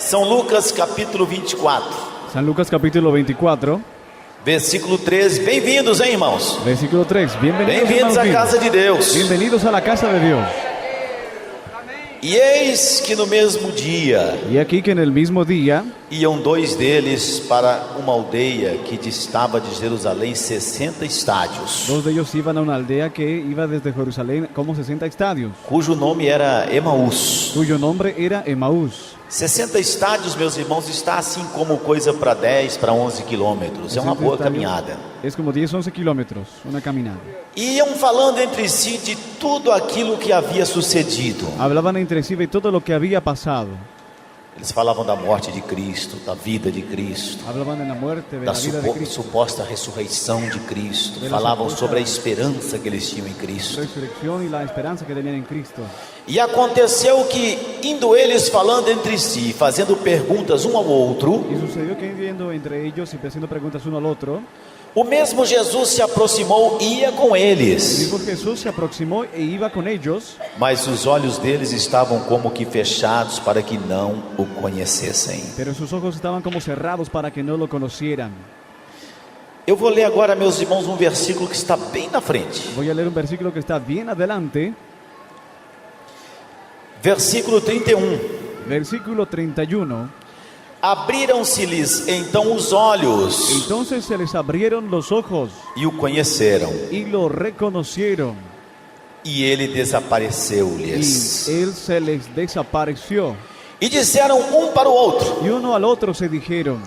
São Lucas capítulo 24. San Lucas capítulo 24, Versículo 13. Bem-vindos, hein, irmãos? versículo 3. Bienvenidos, Bem-vindos à hermanos casa míos. de Deus. Bienvenidos a la casa de Dios. E eis que no mesmo dia Y aquí que en el mismo día iam dois deles para uma aldeia que distava de Jerusalém 60 estádios, dos de ellos iban a una aldea que iba desde Jerusalén como 60 estadios, cujo nome era Emaús. cuyo nombre era Emaús. 60 estádios, meus irmãos, está assim como coisa para 10, para 11 quilômetros. É uma 60 boa estadios caminhada. Es como 10, 11 kilómetros, una caminada. Iam falando entre si de tudo aquilo que havia sucedido. Hablaban entre sí de todo lo que había pasado. Eles falavam da morte de Cristo, da vida de Cristo, Hablaban de la muerte, de da la vida de Cristo, suposta ressurreição de Cristo. De la Falavam suposta sobre a esperança que eles tinham em Cristo. resurrección y la esperanza que tenían en Cristo. E aconteceu que, indo eles falando entre si, fazendo perguntas um ao outro, Y sucedió que viendo entre ellos y haciendo preguntas uno al otro, o mesmo Jesus se aproximou e ia com el eles. mismo Jesús se aproximó e iba con ellos, Mas os olhos deles estavam como que fechados para que não o conhecessem. pero sus ojos estaban como cerrados para que no lo conocieran. Eu vou ler agora, meus irmãos, um versículo que está bem na frente. Voy a leer un versículo que está bien adelante, Versículo 31. versículo 31. Abriram-se-lhes então os olhos Entonces se les abrieron los ojos e o conheceram, y lo reconocieron, e ele y desapareceu-lhes. él se les desapareció. E disseram um para o outro: Y uno al otro se dijeron: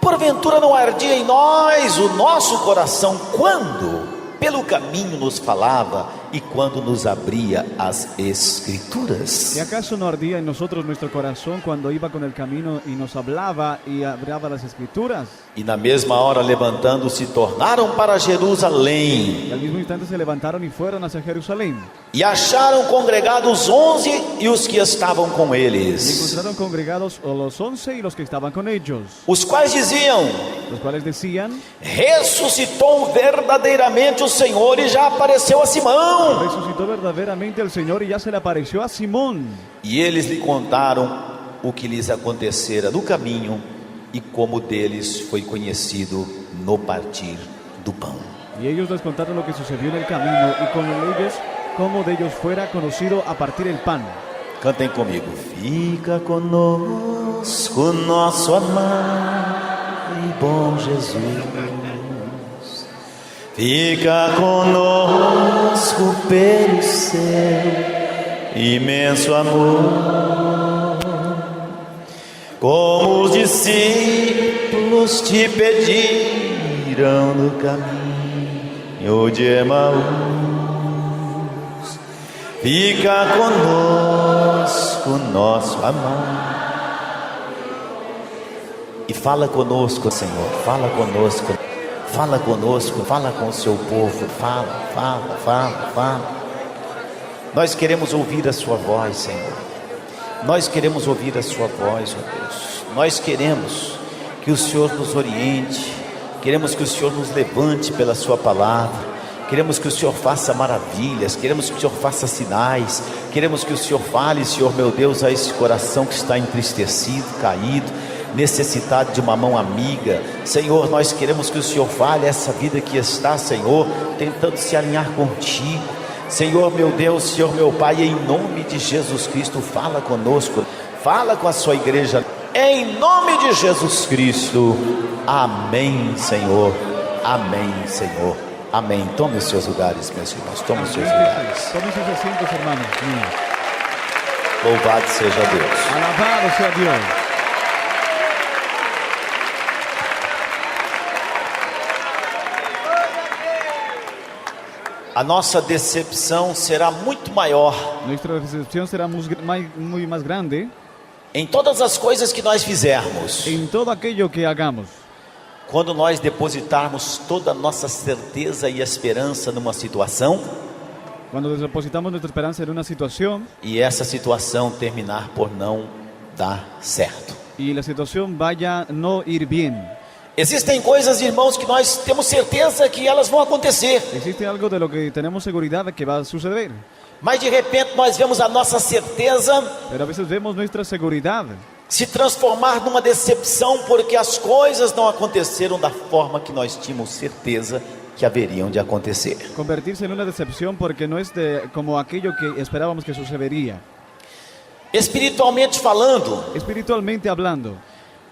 porventura não ardia em nós o nosso coração quando pelo caminho nos falava e quando nos abria as Escrituras? ¿Y acaso no ardía en nosotros nuestro corazón cuando iba con el camino y nos hablaba y abriaba las escrituras? E na mesma hora, levantando-se, tornaram para Jerusalém. Y al mismo instante se levantaron y fueron hacia Jerusalén. E acharam congregados 11 e os que estavam com Y eles, encontraron congregados a los 11 y los que estaban con ellos, os quais diziam: los cuales decían: ressuscitou verdadeiramente o Senhor e já apareceu a Simão. resucitó verdaderamente el Señor y ya se le apareció a Simón. E eles lhe contaram o que lhes acontecera no caminho e como deles foi conhecido no partir do pão. Y ellos les contaron lo que sucedió en el camino y con ellos, como de ellos fuera conocido a partir el pan. Cantem comigo. Fica conosco, nosso amado e bom Jesus. Fica conosco pelo seu imenso amor. Como os discípulos te pediram no caminho de Emaús. Fica conosco, nosso amado. E fala conosco, Senhor. Fala conosco. Fala conosco. Fala com o seu povo. Fala. Nós queremos ouvir a sua voz, Senhor. Nós queremos ouvir a sua voz, ó Deus. Nós queremos que o Senhor nos oriente. Queremos que o Senhor nos levante pela sua palavra. Queremos que o Senhor faça maravilhas, queremos que o Senhor faça sinais, queremos que o Senhor fale, Senhor meu Deus, a esse coração que está entristecido, caído, necessitado de uma mão amiga. Senhor, nós queremos que o Senhor fale a essa vida que está, Senhor, tentando se alinhar contigo. Senhor meu Deus, Senhor meu Pai, em nome de Jesus Cristo, fala conosco, fala com a sua igreja, em nome de Jesus Cristo. Amém, Senhor. Amém, Senhor. Amém. Tome os seus lugares, meus irmãos. Tome os seus lugares. Tomen sus asientos, hermanos míos. Louvado seja Deus. Alabado sea Dios. A nossa decepção será muito maior Nuestra decepción será muy más grande em todas as coisas que nós fizermos, en todo aquello que hagamos, quando nós depositarmos toda a nossa certeza e esperança numa situação cuando depositamos nuestra esperanza en una situación e essa situação terminar por não dar certo. y la situación vaya a no ir bien. Existem coisas, irmãos, que nós temos certeza que elas vão acontecer, Existe algo de lo que tenemos seguridad de que va a suceder, mas de repente nós vemos a nossa certeza pero a veces vemos nuestra seguridad se transformar numa decepção porque as coisas não aconteceram da forma que nós tínhamos certeza que haveriam de acontecer. Convertirse en una decepción porque no es como aquello que esperábamos que sucedería. Espiritualmente falando, Espiritualmente hablando,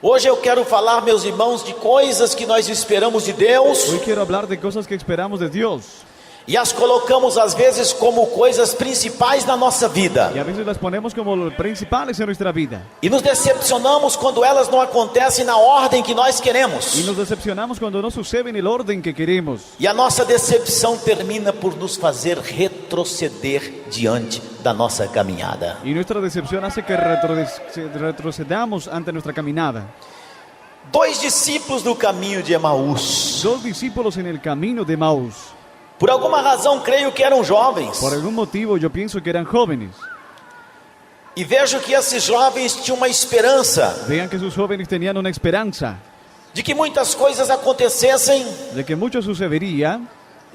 hoje eu quero falar, meus irmãos, de coisas que nós esperamos de Deus hoy quiero hablar de cosas que esperamos de Dios e as colocamos às vezes como coisas principais na nossa vida. y a veces las ponemos como principales en nuestra vida. E nos decepcionamos quando elas não acontecem na ordem que nós queremos. Y nos decepcionamos cuando no sucede en el orden que queremos. E a nossa decepção termina por nos fazer retroceder diante da nossa caminhada. Y nuestra decepción hace que retrocedamos ante nuestra caminada. 2 discípulos do caminho de Emaús. 2 discípulos en el camino de Maús. Por alguma razão, creio que eram jovens. Por algún motivo yo pienso que eran jóvenes. E vejo que esses jovens tinham uma esperança Vean que sus jóvenes tenían una esperanza de que muitas coisas acontecessem, de que mucho sucedería,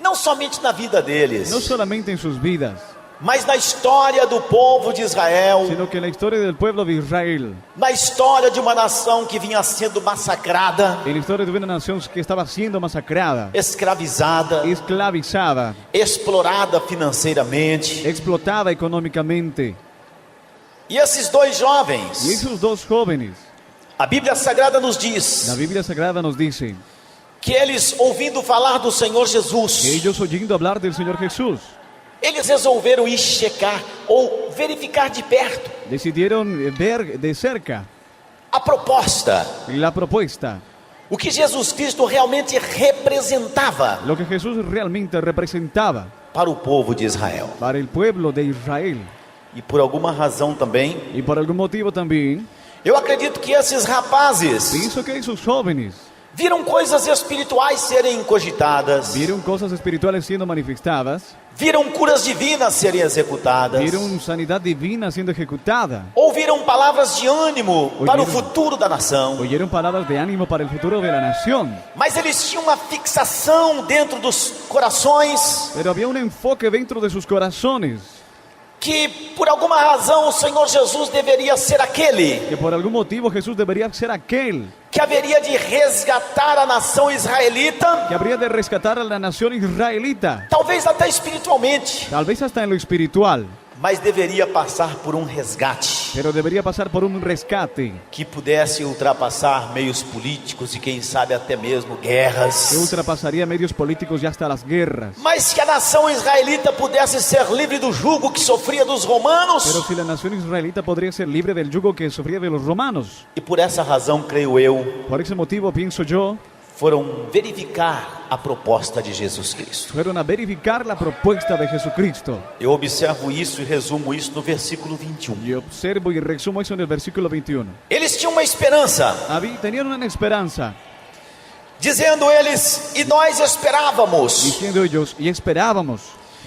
não somente na vida deles, no solamente en sus vidas, mas na história do povo de Israel, sino que en la historia del pueblo de Israel, na história de uma nação que vinha sendo massacrada, en la historia de una nación que estaba siendo masacrada, escravizada, esclavizada, explorada financeiramente. explotada económicamente. E esses 2 jovens, Y esos 2 jóvenes, a Bíblia Sagrada nos diz la Biblia Sagrada nos dice que eles, ouvindo falar do Senhor que Jesus, ellos oyendo hablar del Señor Jesús, eles resolveram ir checar ou verificar de perto decidieron ver de cerca a proposta, la propuesta, o que Jesus Cristo realmente representava lo que Jesús realmente representaba para o povo de Israel. para el pueblo de Israel. E por alguma razão também, Y por algún motivo también, eu acredito que esses rapazes pienso que esos jóvenes viram coisas espirituais serem cogitadas, vieron cosas espirituales siendo manifestadas, viram curas divinas serem executadas, vieron sanidad divina siendo ejecutada, ouviram palavras de ânimo para o Oyeron. futuro da nação. oyeron palabras de ánimo para el futuro de la nación. Mas eles tinham uma fixação dentro dos corações Pero había un enfoque dentro de sus corazones que por alguma razão o Senhor Jesus deveria ser aquele que por algún motivo Jesús debería ser aquel que haveria de resgatar a nação israelita, que habría de rescatar a la nación israelita, talvez até espiritualmente, tal vez hasta en lo espiritual, mas deveria passar por um resgate pero debería pasar por un rescate que pudesse ultrapassar meios políticos e quem sabe até mesmo que guerras, ultrapasaría medios políticos y hasta las guerras. mas que a nação israelita pudesse ser livre do jugo que sofria dos romanos. Pero si la nación israelita podría ser libre del yugo que sufría de los romanos. E por essa razão, creio eu, Por ese motivo, pienso yo, foram verificar a proposta de Jesus Cristo. fueron a verificar la propuesta de Jesucristo. Eu observo isso e resumo isso no versículo 21. Y observo y resumo eso en el versículo 21. Eles tinham uma esperança, Tenían una esperanza, dizendo eles, e nós esperávamos diciendo ellos, y esperábamos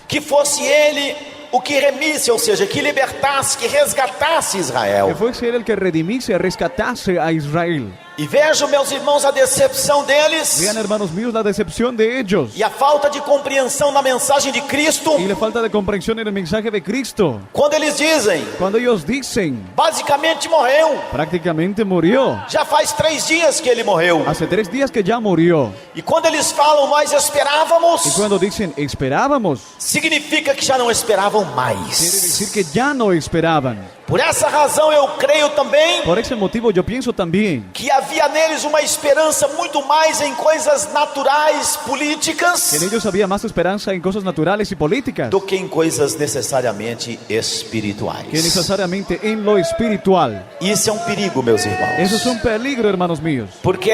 que fosse ele o que remisse, ou seja, que libertasse, que resgatasse que Israel. fuese él el que redimiese, rescatase a Israel. E vejo, meus irmãos, a decepção deles Vean, hermanos míos, la decepción de ellos e a falta de compreensão na mensagem de Cristo, y la falta de comprensión en el mensaje de Cristo. quando eles dizem, Cuando ellos dicen, basicamente morreu. prácticamente murió. Já faz 3 dias que ele morreu. Hace 3 días que ya murió. E quando eles falam, nós esperávamos, Y cuando dicen, esperábamos, significa que já não esperavam quiere mais. decir que ya no esperaban. Por essa razão eu creio também Por ese motivo yo pienso también que havia neles uma esperança muito mais em coisas naturais, que políticas, en ellos había más esperanza en cosas naturales y políticas do que em coisas necessariamente que espirituais. necesariamente en lo espiritual. Isso é um perigo, meus irmãos. Eso es un peligro, hermanos míos, Porque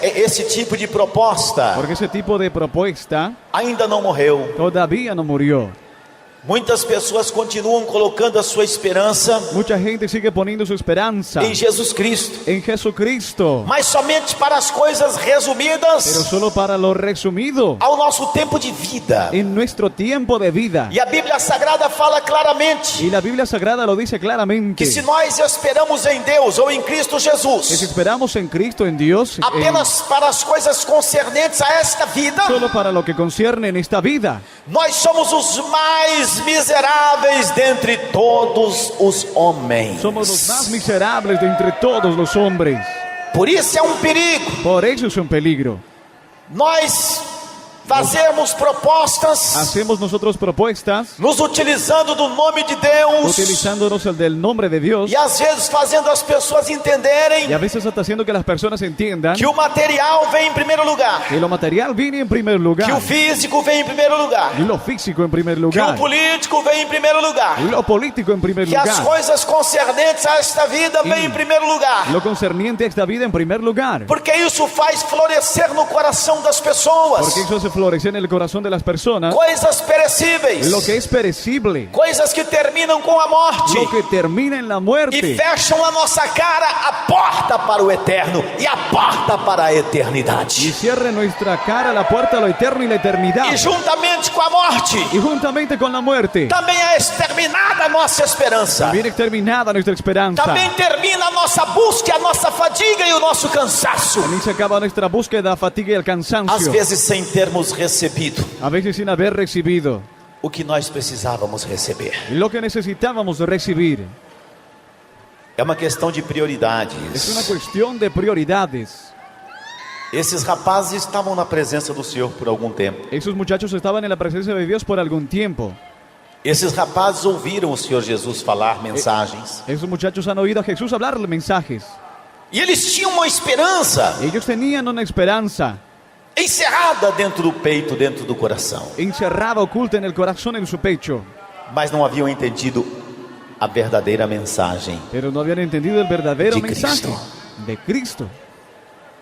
esse tipo de proposta porque ese tipo de propuesta ainda não morreu. todavía no murió. Muitas pessoas continuam colocando a sua esperança Mucha gente sigue poniendo su esperanza em Jesus Cristo, en Jesucristo, mas somente para as coisas pero resumidas solo para lo resumido ao nosso tempo de vida. en nuestro tiempo de vida. E a Bíblia Sagrada fala claramente Y la Biblia Sagrada lo dice claramente, que se nós esperamos em Deus ou em Cristo que si Jesus esperamos en Cristo, en Dios, apenas para as coisas concernentes a esta vida, solo para lo que concierne en esta vida, nós somos os mais mais miseráveis dentre todos os homens. Somos los más miserables de entre todos los hombres. Por isso é um perigo Por eso es un peligro. nós fazermos propostas, Hacemos nosotros propuestas nos utilizando do nome de Deus, utilizándonos el del nombre de Dios e às vezes fazendo as pessoas entenderem y a veces hasta haciendo que las personas entiendan que o material vem em primeiro lugar, que lo material viene en primer que lugar o físico vem em primeiro lugar, y lo físico en primer que o lugar político vem em primeiro lugar, y lo político en primer que as lugar, coisas concernentes a esta vida vêm em primeiro lugar, lo concerniente a esta vida en primer lugar, porque isso faz florescer no coração das pessoas porque eso hace florecer en el corazón de las personas coisas perecíveis, lo que es perecible, coisas que terminam com a morte lo que termina en la e muerte fecham a nossa cara a porta para o eterno e a porta para a y eternidade. cierre nuestra cara la puerta a lo eterno y la eternidad, E juntamente com a morte, y juntamente con la muerte também é exterminada a nossa esperança. viene exterminada nuestra esperanza, Também termina a nossa busca, a nossa fadiga e o nosso cansaço. también se acaba nuestra búsqueda, fatiga y el Às cansancio, vezes sem termos recebido a veces sin haber recibido o que nós precisávamos receber. lo que necesitábamos recibir. É uma questão de Es una prioridades. cuestión de prioridades. Esses rapazes estavam na presença do Senhor por algum tempo. Esos muchachos estaban en la presencia de Dios por algún tiempo. Esses rapazes ouviram o Senhor Jesus falar mensagens. Esos muchachos han oído a Jesús hablarle mensajes. E eles tinham uma esperança Ellos tenían una esperanza encerrada dentro do peito, dentro do coração. encerrada, oculta en el corazón, en su pecho. Mas não haviam entendido a verdadeira mensagem. Pero no habían entendido el verdadero De mensaje Cristo. de Cristo.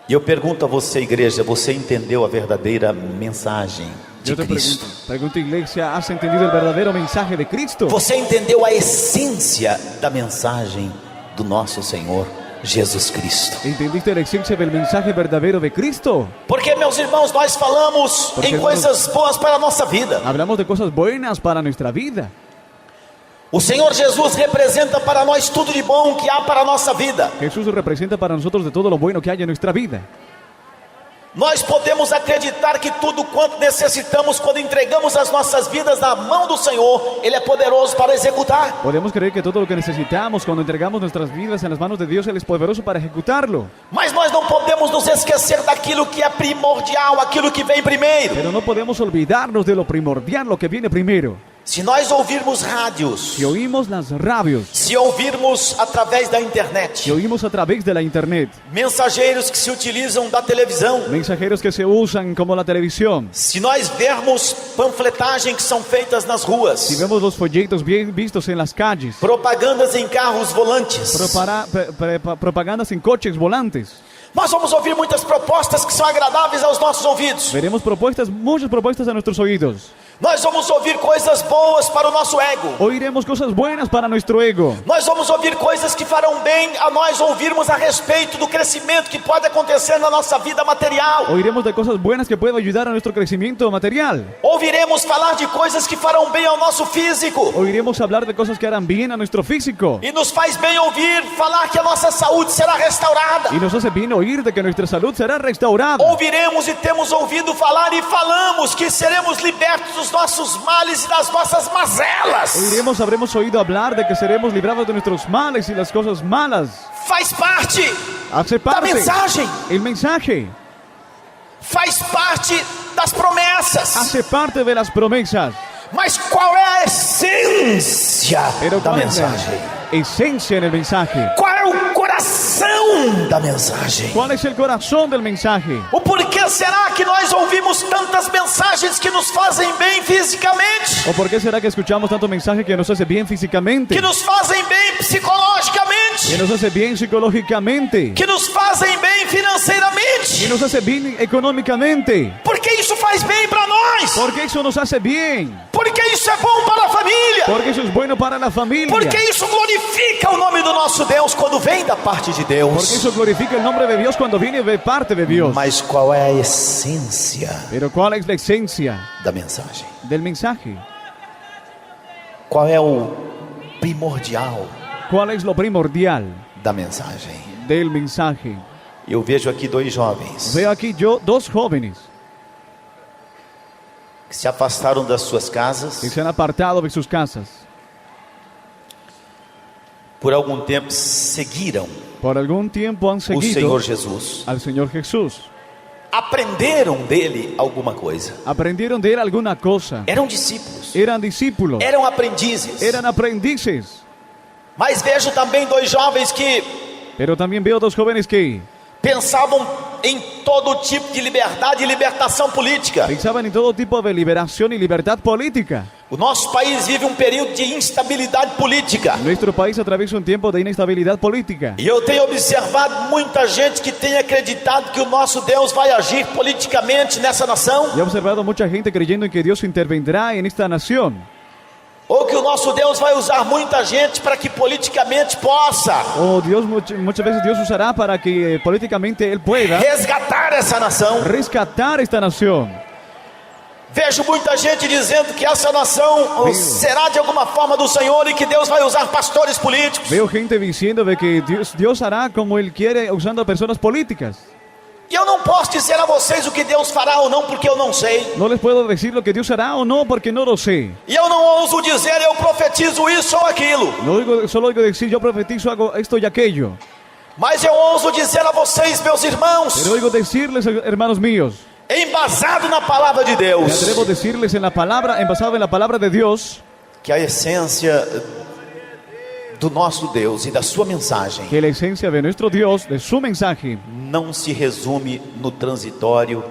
E eu pergunto a você, igreja, você entendeu a verdadeira mensagem de Yo te Cristo? pregunto, iglesia, ¿has entendido el verdadero mensaje de Cristo? Você entendeu a essência da mensagem do nosso Senhor Jesus Cristo? ¿Entendiste la esencia del mensaje verdadero de Cristo? Porque, meus irmãos, nós falamos Porque em coisas boas para a nossa vida. Hablamos de cosas buenas para nuestra vida. O Senhor Jesus representa para nós tudo de bom que há para a nossa vida. Jesús representa para nosotros de todo lo bueno que hay en nuestra vida. Nós podemos acreditar que tudo quanto necessitamos quando entregamos as nossas vidas na mão do Senhor, Ele é poderoso para executar. Podemos creer que todo lo que necesitamos cuando entregamos nuestras vidas en las manos de Dios, Él es poderoso para ejecutarlo. Mas nós não podemos nos esquecer daquilo que é primordial, aquilo que vem primeiro. Pero no podemos olvidarnos de lo primordial, lo que viene primero. Se nós ouvirmos rádios, Si oímos las radios, se ouvirmos através da internet, si oímos a través de la internet, mensageiros que se utilizam da televisão, mensajeros que se usan como la televisión, se nós vermos panfletagem que são feitas nas ruas, si vemos los folletos bien vistos en las calles, propagandas em carros volantes, propagandas en coches volantes, nós vamos ouvir muitas propostas que são agradáveis aos nossos ouvidos. veremos propuestas, muchas propuestas a nuestros oídos. Nós vamos ouvir coisas boas para o nosso ego. Oiremos cosas buenas para nuestro ego. Nós vamos ouvir coisas que farão bem a nós ouvirmos a respeito do crescimento que pode acontecer na nossa vida material. Oiremos de cosas buenas que pueden ayudar a nuestro crecimiento material. Ouviremos falar de coisas que farão bem ao nosso físico. Oiremos hablar de cosas que harán bien a nuestro físico. E nos faz bem ouvir falar que a nossa saúde será restaurada. Y nos hace bien oír de que nuestra salud será restaurada. Ouviremos e temos ouvido falar e falamos que seremos libertos dos nossos males e das nossas mazelas. Oiremos, habremos oído hablar de que seremos librados de nuestros males y las cosas malas. Faz parte Hace da parte mensagem. el mensaje. Faz parte das promessas. Hace parte de las promesas. Mas qual é a essência Pero da ¿cuál es la mensagem? esencia en el mensaje? Qual é o coração da mensagem? ¿Cuál es el corazón del mensaje? O porquê será que nós ouvimos tantas mensagens que nos fazem bem fisicamente, ¿O por qué será que escuchamos tanto mensaje que nos hace bien físicamente? que nos fazem bem Que psicologicamente, nos hace bien psicológicamente. que nos fazem bem Que financeiramente? nos hace bien económicamente. Porque isso faz bem para nós? Porque eso nos hace bien. Porque isso é bom para a família? Porque eso es bueno para la familia. Porque isso glorifica o nome do nosso Deus quando vem da parte de Porque Deus? eso glorifica el nombre de Dios cuando viene de parte de Dios. Mas qual é a essência Pero ¿cuál es la esencia da mensagem? del mensaje? Qual é o primordial ¿Cuál es lo primordial da mensagem? del mensaje? Eu vejo aqui dois jovens Veo aquí yo dos jóvenes que que se afastaram das suas casas, que se han apartado de sus casas, por algum tempo seguiram por algún tiempo han o seguido Senhor Jesus, al Señor Jesús, aprenderam dele alguma coisa. aprendieron de él alguna cosa, Eram discípulos, eran discípulos, eram aprendizes. eran aprendices. Mas vejo também dois jovens que Pero también veo dos jóvenes que pensavam em todo tipo de liberdade e libertação política. pensaban en todo tipo de liberación y libertad política. O nosso país vive um período de instabilidade política. Nuestro país atraviesa un tiempo de inestabilidad política. E eu tenho observado muita gente que tem acreditado que o nosso Deus vai agir politicamente nessa nação, Y he observado mucha gente creyendo en que Dios intervendrá en esta nación, ou que o nosso Deus vai usar muita gente para que politicamente possa o Dios muchas veces Dios usará para que políticamente Él pueda resgatar essa nação. rescatar esta nación. Vejo muita gente dizendo que essa nação será de alguma forma do Senhor e que Deus vai usar pastores políticos. Veo gente diciendo de que Dios hará como Él quiere usando a personas políticas. E eu não posso dizer a vocês o que Deus fará ou não, porque eu não sei. No les puedo decir lo que Dios hará o no porque no lo sé. E eu não ouso dizer, eu profetizo isso ou aquilo. Solo oigo decir yo profetizo hago esto y aquello. Mas eu ouso dizer a vocês, meus irmãos, Pero oigo decirles, hermanos míos, embasado na palavra de me Deus, atrevo a decirles en la palabra, basado en la palabra de Dios, que a essência do nosso Deus e da sua mensagem que la esencia de nuestro Dios, de su mensaje, não se resume no transitório,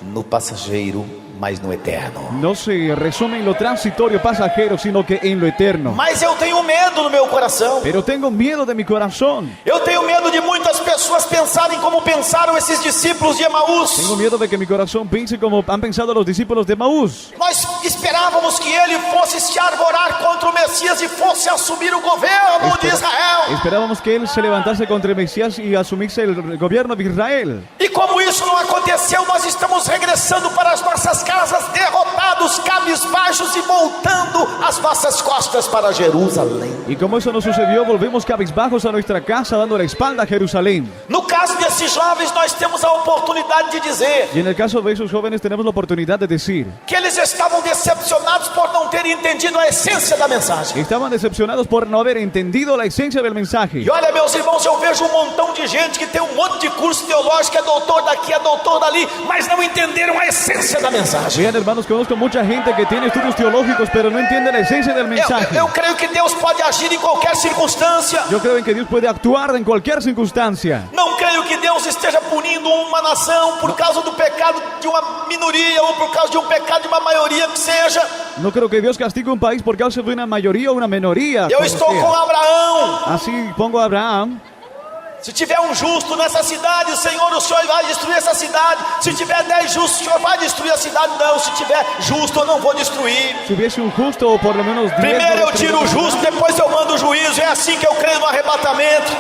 no passageiro, mas no eterno. no se resume en lo transitorio pasajero, sino que en lo eterno. Mas eu tenho medo no meu coração. Pero tengo miedo de mi corazón. Eu tenho medo de muitas pessoas pensarem como pensaram esses discípulos de Emaús. Tengo miedo de que mi corazón piense como han pensado los discípulos de Maús. Nós esperávamos que ele fosse se arvorar contra o Messias e fosse assumir o governo de Israel. Esperábamos que él se levantase contra el Mesías y asumiese el gobierno de Israel. E como isso não aconteceu, nós estamos regressando para as nossas casas derrotados, cabisbaixos e voltando as nossas costas para Jerusalém. Y como eso no sucedió, volvemos cabizbajos a nuestra casa dando la espalda a Jerusalén. No caso desses jovens, nós temos a oportunidade de dizer Y en el caso de esos jóvenes tenemos la oportunidad de decir que eles estavam decepcionados por não terem entendido a essência da mensagem. que estaban decepcionados por no haber entendido la esencia del mensaje. E olha, meus irmãos, eu vejo um montão de gente que tem um monte de curso teológico, é doutor daqui, é doutor dali, mas não entenderam a essência da mensagem. Vean, hermanos, conozco mucha gente que tiene estudios teológicos, pero no entiende la esencia del mensaje. Eu creio que Deus pode agir em qualquer circunstância. Yo creo en que Dios puede actuar en cualquier circunstancia. Não creio que Deus esteja punindo uma nação por causa do pecado de uma minoria ou por causa de um pecado de uma maioria que seja. No creo que Dios castigue un país por causa de una mayoría o una minoría. Eu como estou sea. com Abraão. Así pongo a Abraham. Se tiver um justo nessa cidade, Senhor, o Senhor vai destruir essa cidade. Se tiver 10 justos, o Senhor vai destruir a cidade. Não, se tiver justo, eu não vou destruir. Si hubiese un justo o por lo menos 10. Primeiro eu tiro o justo, depois eu mando o juízo. É assim que eu creio no arrebatamento.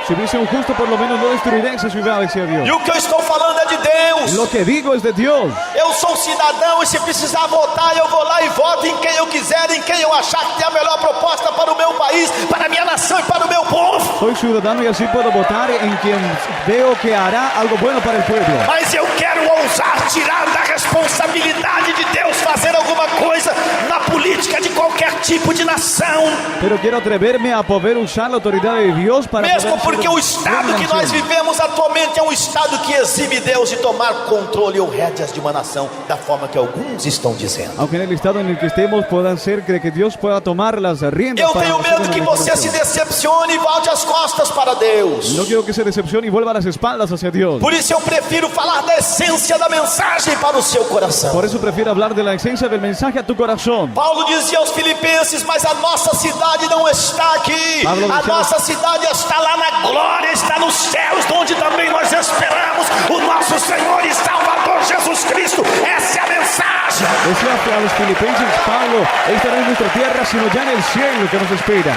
Si hubiese un justo, por lo menos no destruiré esa ciudad, decía Dios. E o que eu estou falando é de Deus. Lo que digo es de Dios. Eu sou cidadão e se precisar votar, eu vou lá e voto em quem eu quiser, em quem eu achar que tem a melhor proposta para o meu país, para a minha nação e para o meu povo. Soy ciudadano y así puedo votar en quien veo que hará algo bueno para el pueblo. Mas eu quero ousar tirar da responsabilidade de Deus fazer alguma coisa na política de qualquer tipo de nação. Pero quiero atreverme a poder usar la autoridad de Dios para Mesmo poder porque o estado que nós vivemos atualmente é um estado que exibe Deus de tomar controle ou rédeas de uma nação, da forma que alguns estão dizendo. Aunque en el estado en el que estemos puedan ser que Dios pueda tomar las riendas. Eu para tenho nosotros medo en que nuestra você se nación. decepcione e volte as costas para Deus. No quiero que se decepcione y vuelva las espaldas hacia Dios. Por isso eu prefiro falar da essência da mensagem para o seu coração. Por eso prefiero hablar de la esencia del mensaje a tu corazón. Paulo dizia aos filipenses, mas a nossa cidade não está aqui. Pablo A dizia- nossa cidade está lá na glória, está nos céus, onde também nós esperamos o nosso Senhor e Salvador Jesus Cristo. Essa é a mensagem. Decía a los filipenses, Pablo, esta no es nuestra tierra, sino ya en el cielo que nos espera.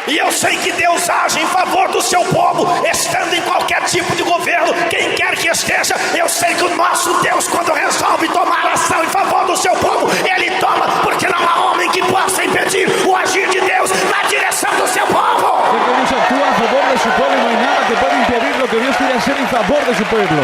E eu sei que Deus age em favor do seu povo, estando em qualquer tipo de governo, quem quer que esteja. Eu sei que o nosso Deus, quando resolve tomar ação em favor do seu povo, Ele toma, porque não há homem que possa impedir o agir de Deus na direção do seu povo. Porque Dios actúa a favor de su pueblo y no hay nada que pueda impedir lo que Dios quiere hacer en favor de su pueblo.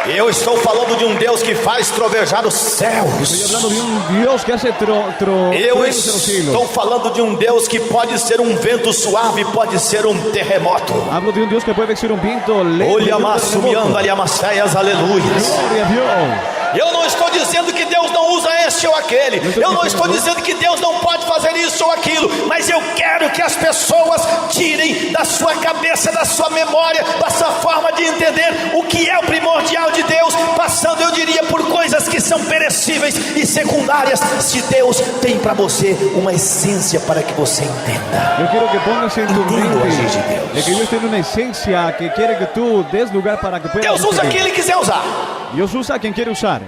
Eu estou falando de um Deus que faz trovejar os céus. Estoy hablando de un Dios que hace Eu truenos en los cielos. estou falando de um Deus que pode ser um vento suave, pode ser um terremoto. Hablo de un Dios que puede ser un viento lento. Olha massumiando ali amassaias, aleluias. Gloria a Dios. Eu não estou dizendo que Deus não usa este ou aquele. Eu não estou dizendo que Deus não pode fazer isso ou aquilo. Mas eu quero que as pessoas tirem da sua cabeça, da sua memória, da sua forma de entender o que é o primordial de Deus, passando, eu diria, por coisas que são perecíveis e secundárias. Se Deus tem para você uma essência para que você entenda. Yo quiero que pongas en tu Entiendo mente así de Dios. de que Dios tiene una esencia que quiere que tú des lugar para que puedas Deus usa recibir. quem Ele quiser usar. Dios usa a quien quiere usar.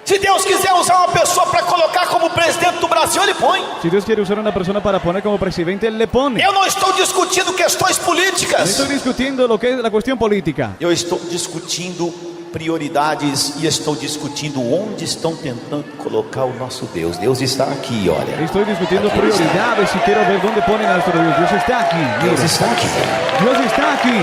Se Deus quiser usar uma pessoa para colocar como presidente do Brasil, Ele põe. Si Dios quiere usar a una persona para poner como presidente, Él le pone. Eu não estou discutindo questões No políticas. estoy discutiendo lo que es la cuestión política. Eu estou discutindo prioridades e estou discutindo onde estão tentando colocar o nosso Deus. Deus está aqui, olha. Estoy discutiendo prioridades y quiero ver dónde ponen a nuestro Dios. Dios está aquí. Deus Mira. está aqui. Dios está aquí.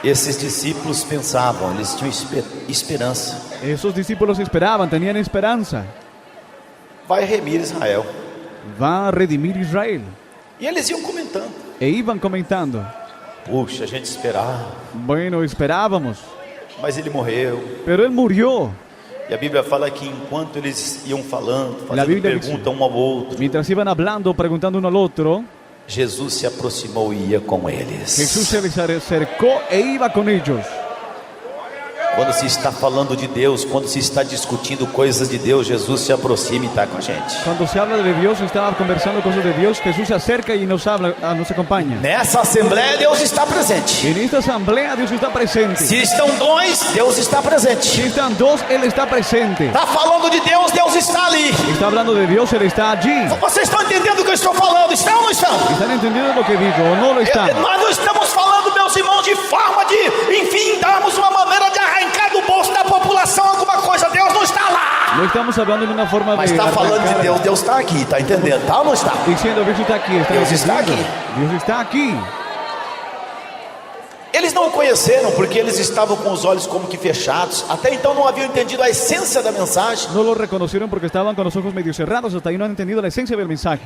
Esses discípulos pensavam, eles tinham esperança. Esos discípulos esperaban, tenían esperanza. Vai remir Israel. Va a redimir Israel. E eles iam comentando. E iban comentando. Puxa, a gente esperava, Bueno, esperábamos. mas ele morreu. Pero Él murió. E a Bíblia fala que enquanto eles iam falando, La fazendo Biblia pergunta um ao outro, Mientras iban hablando, preguntando uno al otro, Jesus se aproximou e ia com eles. Jesús se les acercó e iba con ellos. Quando se está falando de Deus, quando se está discutindo coisas de Deus, Jesus se aproxima e está com a gente. Cuando se habla de Dios, estaba conversando cosas de Dios, Jesús se acerca y nos habla, nos acompaña. Nessa assembleia, Deus está presente. En esta asamblea, Dios está presente. Se estão dois, Deus está Si presente. están dos, Él está presente. Está falando de Deus, Deus está ali. Está hablando de Dios, Él está allí. Vocês estão entendendo o que eu estou falando? Estão ou não estão? ¿Están entendiendo lo que digo o no lo están? Nós não estamos falando, meus irmãos, de forma de, enfim, darmos uma maneira de arrancar do bolso da população alguma coisa. Deus não está lá. No estamos hablando de una forma Mas de está falando de arrancar- Deus, Deus está aqui, está entendendo? Tá ou não está? Diciendo, Dios está aquí. Dios está entendiendo? aquí. Dios está aquí. Eles não o conheceram porque eles estavam com os olhos como que fechados. Até então não haviam entendido a essência da mensagem. No lo reconocieron porque estaban con los ojos medio cerrados. Hasta ahí no han entendido la esencia del mensaje.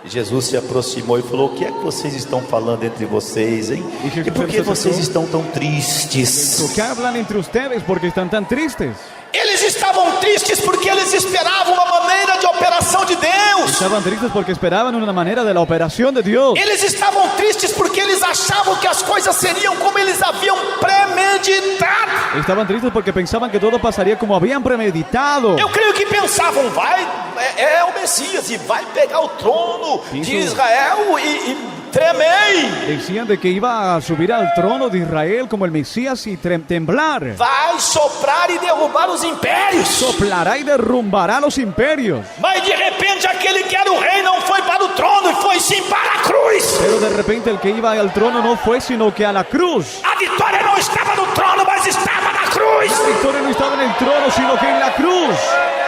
Jesus se aproximou e falou: o que é que vocês estão falando entre vocês, hein? E Jesus E por que se vocês acercou. estão tão tristes? ¿Por qué hablan entre ustedes? Porque están tan tristes. Eles estavam tristes porque eles esperavam uma maneira de operação de Deus. Estaban tristes porque esperaban una manera de la operación de Dios. Eles estavam tristes porque eles achavam que as coisas seriam como eles haviam premeditado. Estaban tristes porque pensaban que todo pasaría como habían premeditado. Eu creio que pensavam, é o Messias e vai pegar o trono de Isso. Israel e tremei. Decían de que iba a subir al trono de Israel como el Mesías y temblar. Vai soprar e derrubar os impérios. Soplará y derrumbará los imperios. Mas de repente aquele que era o rei não foi para o trono e foi sim para a cruz. Pero de repente el que iba al trono no fue sino que a la cruz. A vitória não estava no trono, mas estava na cruz. La victoria no estaba en el trono sino que en la cruz.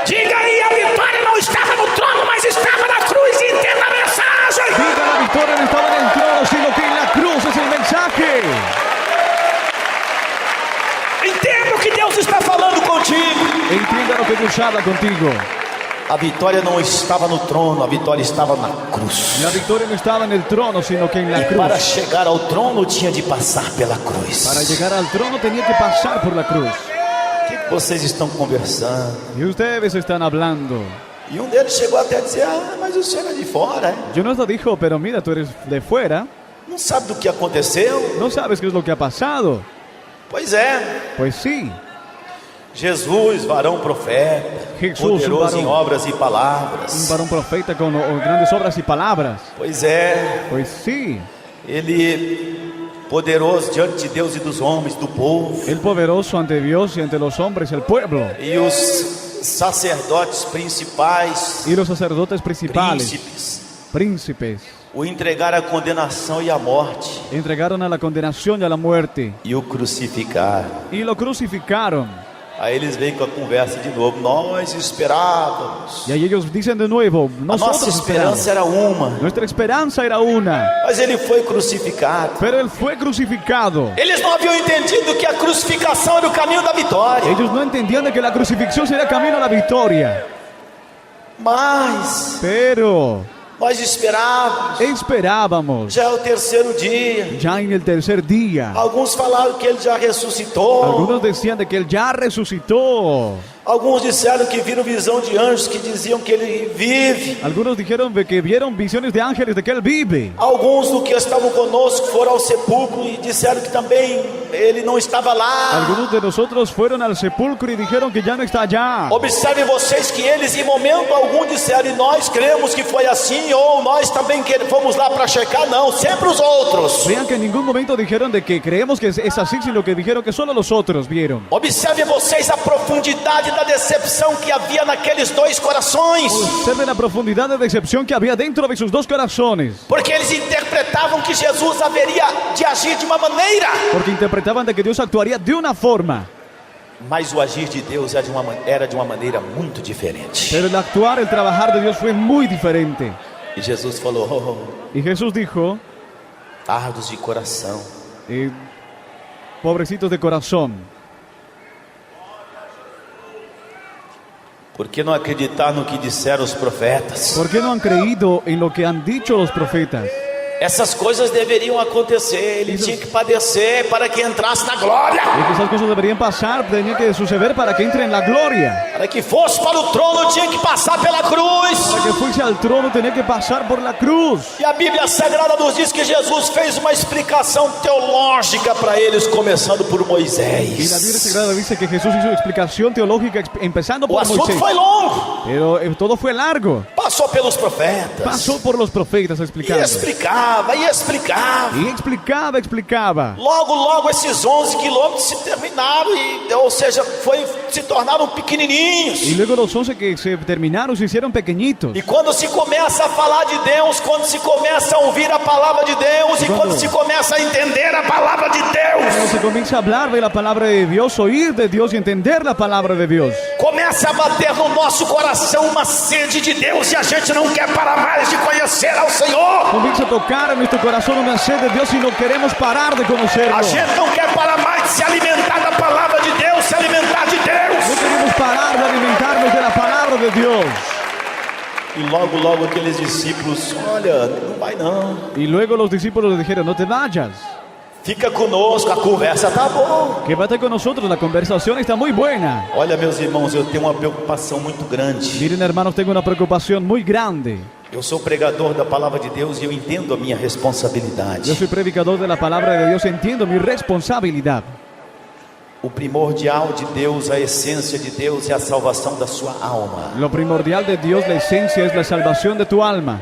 Diga aí, a vitória não estava no trono, mas estava na cruz. Entenda a mensagem. Diga, la victoria no estaba en el trono sino que en la cruz. Es el mensaje. Entenda o que Deus está falando contigo. Entienda lo que Dios habla contigo. A vitória não estava no trono, a vitória estava na cruz. La victoria no estaba en el trono sino que en la E cruz. para chegar ao trono tinha de passar pela cruz. Para llegar al trono tenía que pasar por la cruz. O que vocês estão conversando? Y ustedes están hablando. E um deles chegou até a dizer: mas o senhor é de fora, hein? Yo no te dijo, pero mira, tú eres de fuera. Não sabe do que aconteceu? No sabes qué es lo que ha pasado. Pois é, Pues sí. Jesus, varão profeta, Jesus, poderoso um em varão. obras e palavras. Un varón profeta con grandes obras y palabras. Pois é, Pues sí. ele poderoso diante de Deus e dos homens, do povo. El poderoso ante Dios y ante los hombres, el pueblo. E os sacerdotes principais, Y los sacerdotes principales, príncipes, o entregaram à condenação e à morte entregaron a la condenación y a la muerte. e o crucificaram. Y lo crucificaron. Aí eles vêm com a conversa de novo. Nós esperávamos. Y ahí ellos dicen de nuevo, A nossa nosotros esperamos. esperança era uma. Nuestra esperanza era una, Mas ele foi crucificado. pero él fue crucificado. Eles não haviam entendido que a crucificação era o caminho da vitória. Ellos no entendían de que la crucifixión sería camino a la victoria. Mas Pero nós esperávamos. esperábamos, Já é o terceiro dia. ya en el tercer día. Alguns falaram que ele já ressuscitou. Algunos decían de que él ya resucitó. Alguns disseram que viram visão de anjos que diziam que ele vive. Algunos dijeron de que vieron visiones de ángeles de que él vive. Alguns do que estavam conosco foram ao sepulcro e disseram que também ele não estava lá. Algunos de nosotros fueron al sepulcro y dijeron que ya no está allá. Observem vocês que eles em momento algum disseram: e nós cremos que foi assim, ou nós também fomos lá para checar. Não, sempre os outros. Vean que en ningún momento dijeron de que creemos que es así, sino que dijeron que solo los otros vieron. Observem vocês a profundidade da decepção que havia naqueles dois corações. Observen la profundidad de decepción que había dentro de sus dos corazones. Porque eles interpretavam que Jesus haveria de agir de uma maneira. Porque interpretaban de que Dios actuaría de una forma. Mas o agir de Deus era de uma maneira muito diferente. Pero el actuar, el trabajar de Dios fue muy diferente. E Jesus falou: Y Jesús dijo, tardos de coração. pobrecitos de corazón, Por que não acreditar no que disseram os profetas? ¿por qué no han creído en lo que han dicho los profetas? Essas coisas deveriam acontecer. Ele tinha que padecer para que entrasse na glória. Y que esas cosas deberían pasar, tenían que suceder para que entre en la gloria. Para que fosse para o trono, tinha que passar pela cruz. Para que fuese al trono, tenía que pasar por la cruz. E a Bíblia Sagrada nos diz que Jesus fez uma explicação teológica para eles, começando por Y la Moisés. Biblia Sagrada dice que Jesús hizo explicación teológica empezando O por assunto Moisés. foi longo. Pero todo fue largo. Passou pelos profetas. Pasó por los profetas E explicando. explicava, e explicava. Y explicaba. Logo esses 11 quilômetros se terminaram, ou seja, se tornaram pequenininhos. Y luego los 11 que se terminaron se hicieron pequeñitos. E quando se começa a falar de Deus, quando se começa a ouvir a palavra de Deus, e quando se começa a entender a palavra de Cuando Deus, se comienza a hablar de la palabra de Dios, oír de Dios y entender la palabra de Dios, começa a bater no nosso coração uma sede de Deus, e a gente não quer parar mais de conhecer ao Senhor. comienza a tocar en nuestro corazón una sed de Dios y no queremos parar de conocerlo. A gente não quer parar mais de se alimentar da palavra de Deus, se alimentar de No Deus. queremos parar de alimentarnos de la palabra de Dios. E logo aqueles discípulos: olha, não vai não. Y luego los discípulos le dijeron, no te vayas, Fica conosco, a conversa tá boa. quédate con nosotros, la conversación está muy buena. Olha, meus irmãos, eu tenho uma preocupação muito grande. Miren, hermanos, tengo una preocupación muy grande. Eu sou pregador da palavra de Deus e eu entendo a minha Yo responsabilidade. soy predicador de la palabra de Dios, entiendo mi responsabilidad. O primordial de Deus, a essência de Deus é a salvação da sua alma. Lo primordial de Dios, la esencia, es la salvación de tu alma.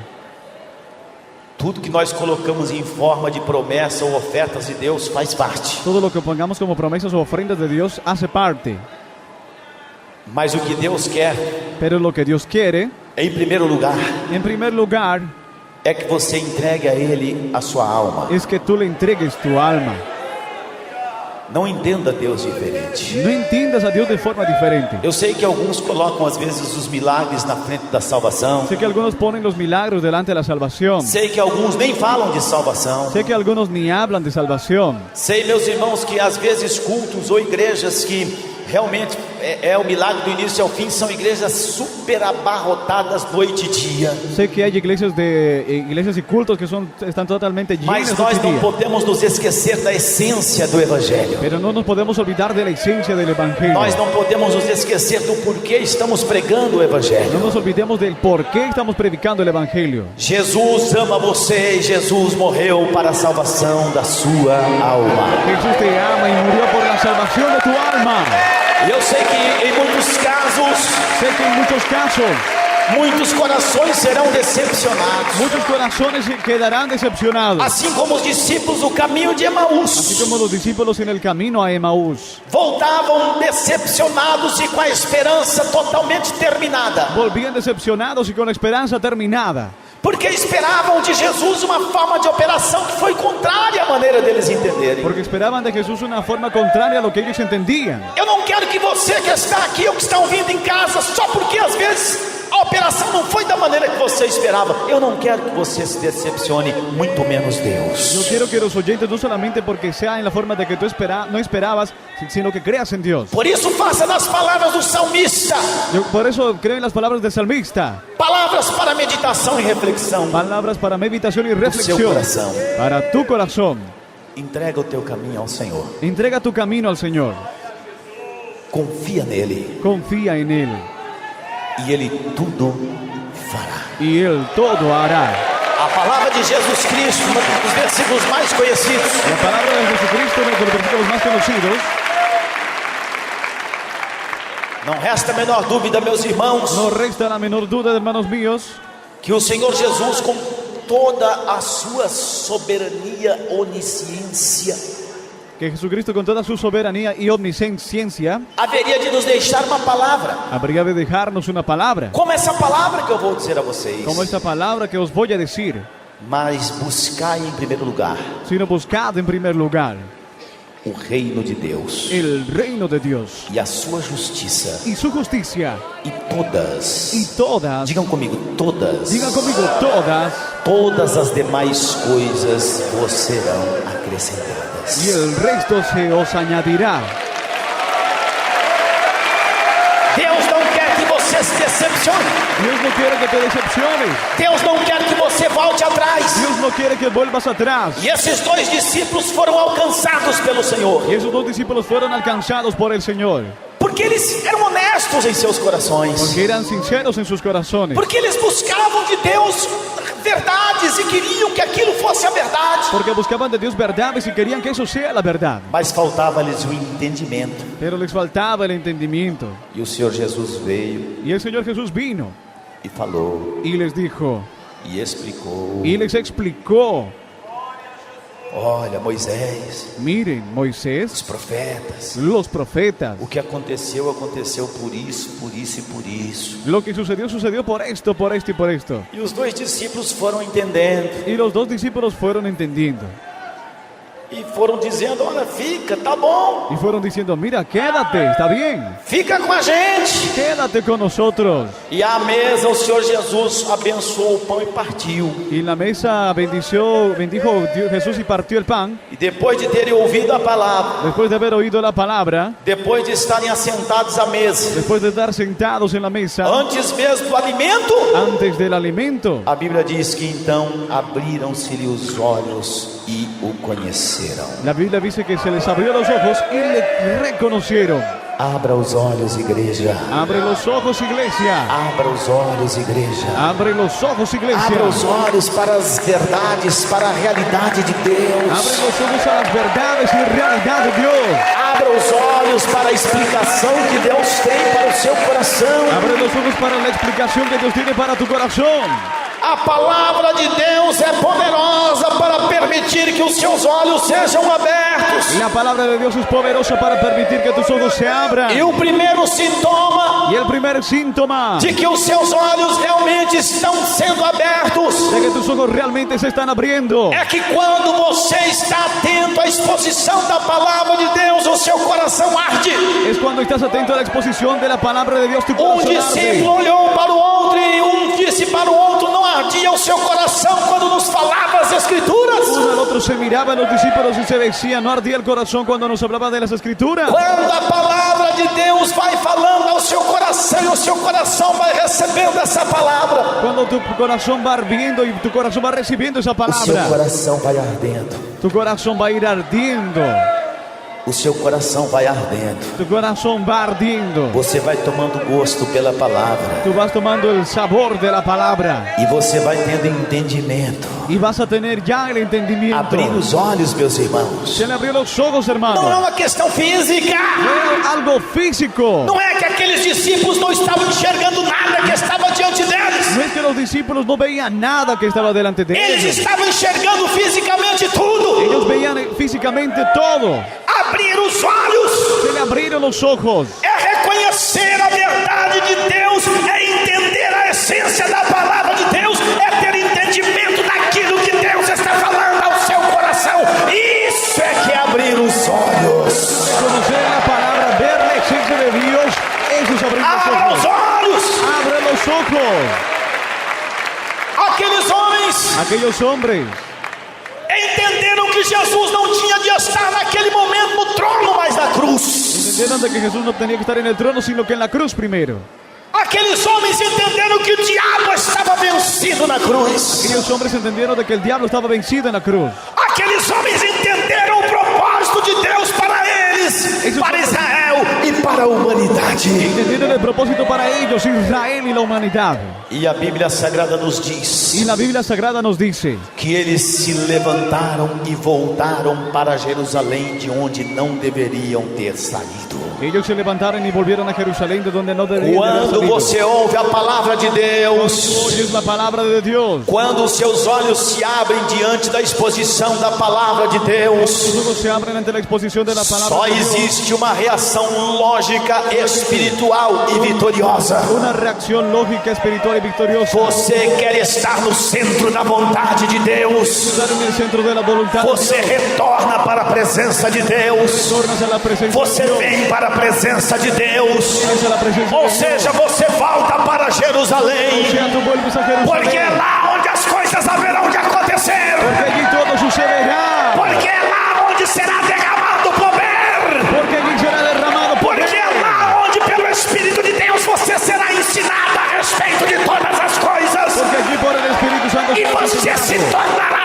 Tudo que nós colocamos em forma de promessa ou ofertas de Deus faz parte. Todo lo que pongamos como promesas o ofrendas de Dios hace parte. Mas o que Deus quer, Pero lo que Dios quiere, em primeiro lugar, en primer lugar, é que você entregue a Ele a sua alma. es que tú le entregues tu alma. Não entenda Deus diferente. No entiendas a Dios de forma diferente. Eu sei que alguns colocam às vezes os milagres na frente da salvação. Sé que algunos ponen los milagros delante de la salvación. Sei que alguns nem falam de salvação. Sé que algunos ni hablan de salvación. Sei, meus irmãos, que às vezes cultos ou igrejas que realmente é o milagre do início ao fim são igrejas super abarrotadas noite e dia. Sé que hay iglesias y cultos que están totalmente Mas llenos nós de não día. podemos nos esquecer da essência do Evangelho. Pero no nos podemos olvidar de la esencia del Evangelio. Nós não podemos nos esquecer do porquê estamos pregando o No Evangelho. nos olvidemos del por qué estamos predicando el Evangelio. Jesus ama você e Jesus morreu para a salvação da sua alma. Jesús te ama y murió por la salvación de tu alma. E eu sei que em muitos casos, Sé que en muchos casos, muitos corações serão decepcionados. muchos corazones quedarán decepcionados. Assim como os discípulos do caminho de Así Emaús como los discípulos en el camino a Emaús. voltavam decepcionados e com a esperança totalmente terminada. Volvían decepcionados y con la esperanza terminada. Porque esperavam de Jesus uma forma de operação que foi contrária à maneira deles entenderem. Porque esperaban de Jesús una forma contraria a lo que ellos entendían. Eu não quero que você que está aqui ou que está ouvindo em casa, só porque às vezes a operação não foi da maneira que você esperava, eu não quero que você se decepcione, muito menos Deus. Yo quiero que los oyentes no solamente porque sea en la forma de que tú no esperabas, sino que creas en Dios. Por isso faça das palavras do salmista Yo por eso creo en las palabras del salmista. palavras para meditação e reflexão. Palabras para meditación y Seu reflexión. coração. Para tu corazón. Entrega o teu caminho ao Senhor. Entrega tu camino al Señor. Confia nele Confía en Él. e Ele tudo fará. Y Él todo hará. A palavra de Jesus Cristo, um dos versículos mais conhecidos. La palabra de Jesucristo, uno de los versículos más conocidos. Não resta a menor dúvida, meus irmãos, No resta la menor duda, hermanos míos, que o Senhor Jesus, com toda a sua soberania, onisciência, que Jesucristo con toda su soberanía y omnisciencia haveria de nos deixar uma palavra. habría de dejarnos una palabra, Como essa palavra que eu vou dizer a vocês. como esta palabra que os voy a decir, Mas buscai em primeiro lugar sino buscad en primer lugar o reino de Deus el reino de Dios e a sua justiça, y su justicia, e todas, y todas, digam comigo, todas, digan conmigo, todas as demais coisas vos serão acrescentadas. y el resto se os añadirá. Deus não quer que você se decepcione. Dios no quiere que te decepciones, Deus não quer que você volte atrás. Dios no quiere que vuelvas atrás. E esses dois discípulos foram alcançados pelo Senhor, Y esos dos discípulos fueron alcanzados por el Señor, porque eles eram honestos em seus corações, porque eran sinceros en sus corazones, porque eles buscavam de Deus verdades e queriam que aquilo fosse a verdade. porque buscaban de Dios verdades y querían que eso sea la verdad. Mas faltava-lhes o entendimento. Pero les faltaba el entendimiento. E o Senhor Jesus veio Y el Señor Jesús vino e falou y les dijo e explicou. y les explicó: Olha, Moisés, miren, os Moisés, profetas, los profetas, o que aconteceu, aconteceu por isso, por isso e por isso. lo que sucedió, sucedió por esto, por esto y por esto. E os dois discípulos foram entendendo Y los dos discípulos fueron entendiendo e foram dizendo: olha, fica, tá bom, y fueron diciendo: mira, quédate, está bien, fica com a gente. quédate con nosotros. E à mesa o Senhor Jesus abençoou o pão e partiu. Y en la mesa bendijo Dios, Jesús, y partió el pan. E depois de terem ouvido a palavra, Después de haber oído la palabra, depois de estarem assentados à mesa, después de estar sentados en la mesa, antes mesmo do alimento, antes del alimento, a Bíblia diz que então abriram-se-lhe os olhos e o conheceram. la Biblia dice que se les abrió los ojos y le reconocieron. Abra os olhos, igreja. Abre los ojos, iglesia. Abra os olhos, igreja. Abre los ojos, iglesia. Abra os olhos para as verdades, para a realidade de Deus. Abre los ojos a las verdades y realidad de Dios. Abra os olhos para a explicação que Deus tem para o seu coração. Abre los ojos para la explicación que Dios tiene para tu corazón. A palavra de Deus é poderosa para permitir que os seus olhos sejam abertos. La palabra de Dios es poderosa para permitir que tus ojos se abran. E o primeiro sintoma Y el primer síntoma de que os seus olhos realmente estão sendo abertos de que tus ojos realmente se están abriendo é que quando você está atento à exposição da palavra de Deus, o seu coração arde. es cuando estás atento a la exposición de la palabra de Dios, tu Um corazón discípulo arde. olhou para o outro e um disse para o outro: não ardia o seu coração quando nos falava as Escrituras? Uno al otro se miraban los discípulos y se decían: ¿no ardía el corazón cuando nos hablaba de las Escrituras? Quando a palavra de Deus vai falando ao seu coração e o seu coração vai recebendo essa palavra, Cuando tu corazón va ardiendo y tu corazón va recibiendo esa o seu palabra, coração vai ardendo. tu corazón va a ir ardiendo. O seu coração vai ardendo. Tu corazón va ardiendo. Você vai tomando gosto pela palavra. Tú vas tomando el sabor de la palabra E você vai tendo entendimento. y vas a tener ya el entendimiento. Abrir os olhos, meus irmãos. Se le abrió los ojos, hermano. Não é uma questão física. No es algo físico. Não é que aqueles discípulos não estavam enxergando nada que estava diante deles. No es que los discípulos no veían nada que estaba delante de Eles ellos. estavam enxergando fisicamente tudo. Ellos veían físicamente todo. Abrir os olhos Se le abrieron los ojos. é reconhecer a verdade de Deus, é entender a essência da palavra de Deus, é ter entendimento ojos. Aquellos hombres entenderam que Jesus não tinha de estar naquele momento no trono, mas na cruz. entendieron de que Jesús no tenía que estar en el trono, sino que en la cruz primero. Aqueles homens entenderam que o diabo estava vencido na cruz. Aquellos hombres entendieron de que el diablo estaba vencido en la cruz. Aqueles homens entenderam o propósito de Deus para eles, para Israel e para a humanidade. Entendieron el propósito para ellos, Israel y la humanidad. E a Bíblia Sagrada nos diz Y la Biblia Sagrada nos dice que eles se levantaram e voltaram para Jerusalém, de onde não deveriam ter saído. que ellos se levantaron y volvieron a Jerusalén, de donde no debían haber Quando salido. você ouve a palavra de Deus, Oyes la palabra de Dios. quando os seus olhos se abrem diante da exposição da palavra de Deus, Los ojos se abren ante la exposición de la palabra só de Dios. existe uma reação lógica, espiritual e vitoriosa. Una reacción lógica, espiritual y victoriosa. Você quer estar no centro da vontade de Deus. Estar en el centro de la voluntad de Você Dios. retorna para a presença de Deus. Retornas a la presencia Você de Dios. vem para a presença de Deus. Vienes a la presencia Ou de Dios. seja, você volta para Jerusalém. O sea, tú vuelves a Jerusalén. Porque é lá onde as coisas haverão de acontecer. Porque allí todo sucederá. Porque é lá onde será derramado o poder. Porque allí será derramado Porque poder. é lá onde pelo Espírito de Deus você será ensinado a respeito de todas as coisas. Porque allí por el Espíritu Santo E serás você se enseñado. tornará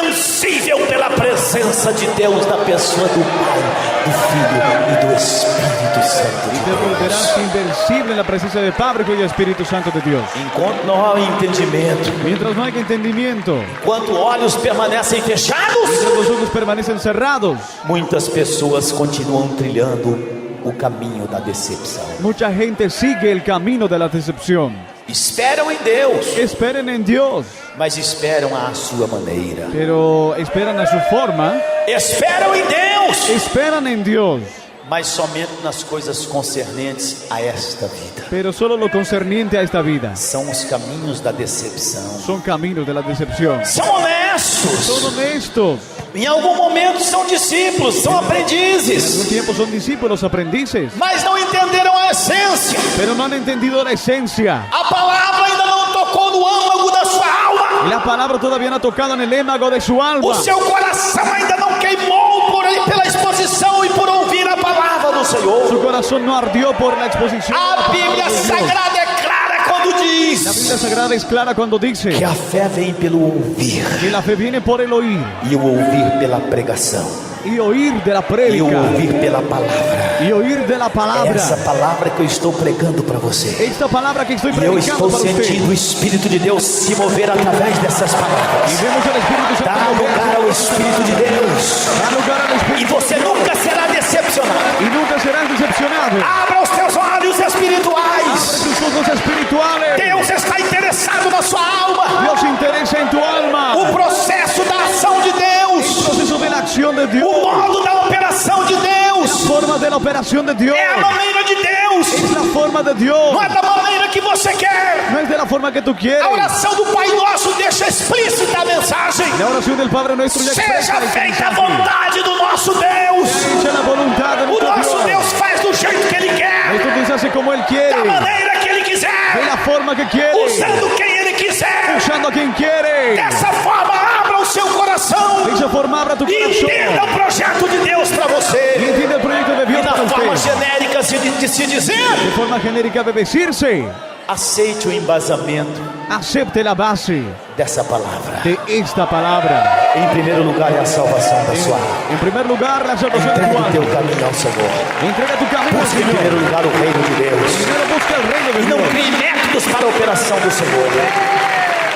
invencível pela presença de Deus, da pessoa do Pai, do Filho e do Espírito Santo de Te Deus. volverás invencible en la presencia del Padre, Hijo y Espíritu Santo de Dios. Enquanto não há entendimento, Mientras no haya entendimiento, enquanto olhos permanecem fechados, mientras los ojos permanecen cerrados, muitas pessoas continuam trilhando o caminho da decepção. mucha gente sigue el camino de la decepción. Esperam em Deus, Esperen en Dios, mas esperam à sua maneira. pero esperan a su forma. Esperam em Deus, Esperan en Dios, mas somente nas coisas concernentes a esta vida. pero solo lo concerniente a esta vida. São os caminhos da decepção. Son caminos de la decepción. São honestos. Son honestos. Em algum momento são discípulos, são En algún aprendizes, tiempo son discípulos, aprendices, mas não entenderam a essência. pero no han entendido la esencia. A palavra ainda não tocou no âmago da sua alma. Y la palabra todavía no ha tocado en el émago de su alma. O seu coração ainda não queimou pela exposição e por ouvir a palavra do Senhor. Su corazón no ardió por la exposición de la A palabra Bíblia de Dios. Sagrada é clara quando La diz Biblia Sagrada es clara cuando que dice a fé vem pelo ouvir que la fe viene por el oír e o ouvir pela pregação y oír de la e o prédica ouvir pela palavra. y oír de la Essa palabra. palavra que eu estou pregando para você. Esta palabra que estoy E eu predicando estou para usted. sentindo o Espírito de Deus se mover através dessas Y palavras. vemos el Espíritu Dá Santo mover. lugar ao Espírito de Deus. Da lugar al E Espíritu você nunca será decepcionado. y nunca serás decepcionado. Abra os teus olhos Abre espirituais. tus ojos espirituales. Deus está interessado na sua alma. Dios se interesa en tu alma. O processo da ação de El Deus. proceso de la acción de Dios. O modo da operação de Deus. Forma de la operación de Dios. É a maneira de Deus. Es la forma de Dios. Não é da maneira que você quer. No es de la forma que tú quieres. A oração do Pai Nosso deixa explícita a mensagem. La oración del Padre nuestro ya expresa Seja ese feita a mensaje. vontade do nosso Deus. Hecha la voluntad de O nuestro nosso Dios. Deus faz do jeito que Ele quer. Esto Dios hace como Él Da quiere. maneira que Ele De quiser. la forma que quiere. Usando quem Ele quiser. Usando a quien quiere. Dessa forma, abra o seu coração. De esa forma abra tu E entenda corazón. o projeto de Deus para Y você. entiende el proyecto de E Dios na para forma usted. genérica de se dizer, De forma genérica de decirse. aceite o embasamento Acepte la base dessa palavra. de esta palabra. Em primeiro lugar é a salvação da sua alma. En primer lugar, la salvación de tu Entregue o teu alma. caminho ao Senhor. Entrega tu camino al Busque em Señor. primeiro lugar o reino de Deus. Primero busca el reino de E não Dios. crie métodos para a operação do Senhor.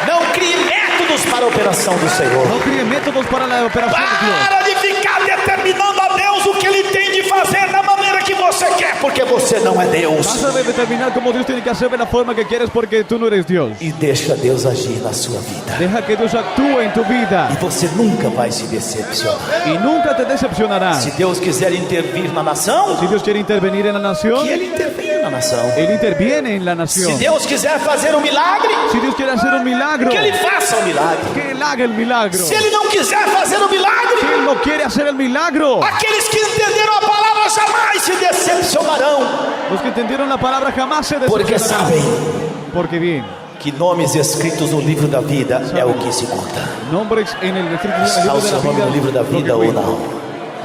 Não crie métodos para a operação do Senhor. No críe métodos para la operación de Dios. Para de ficar determinando a Deus o que Ele tem de fazer da maneira que você quer, porque você não é Deus. Vas a determinar cómo Dios tiene que hacer de la forma que quieres porque tú no eres Dios. E deixa Deus agir na sua vida. Deja que Dios actúe en tu vida E você nunca vai se decepcionar. y nunca te decepcionará. Se Deus quiser intervir na nação, Si Dios quiere intervenir en la nación, que Ele intervenha na nação. Él interviene en la Se nación. Deus quiser fazer um milagre, Si Dios quiere hacer un milagro, que Ele faça um milagre. que Él haga el milagro. Se Ele não quiser fazer um Si milagre, Él no quiere hacer el milagro, aqueles que entenderam a palavra jamais se decepcionarão, los que entendieron la palabra jamás se porque decepcionarán. sabem porque bien. Que nomes escritos no livro da vida é o que se conta. Nombres en el Está libro o de seu la nome vida. no livro da lo que vida ou cuenta. não?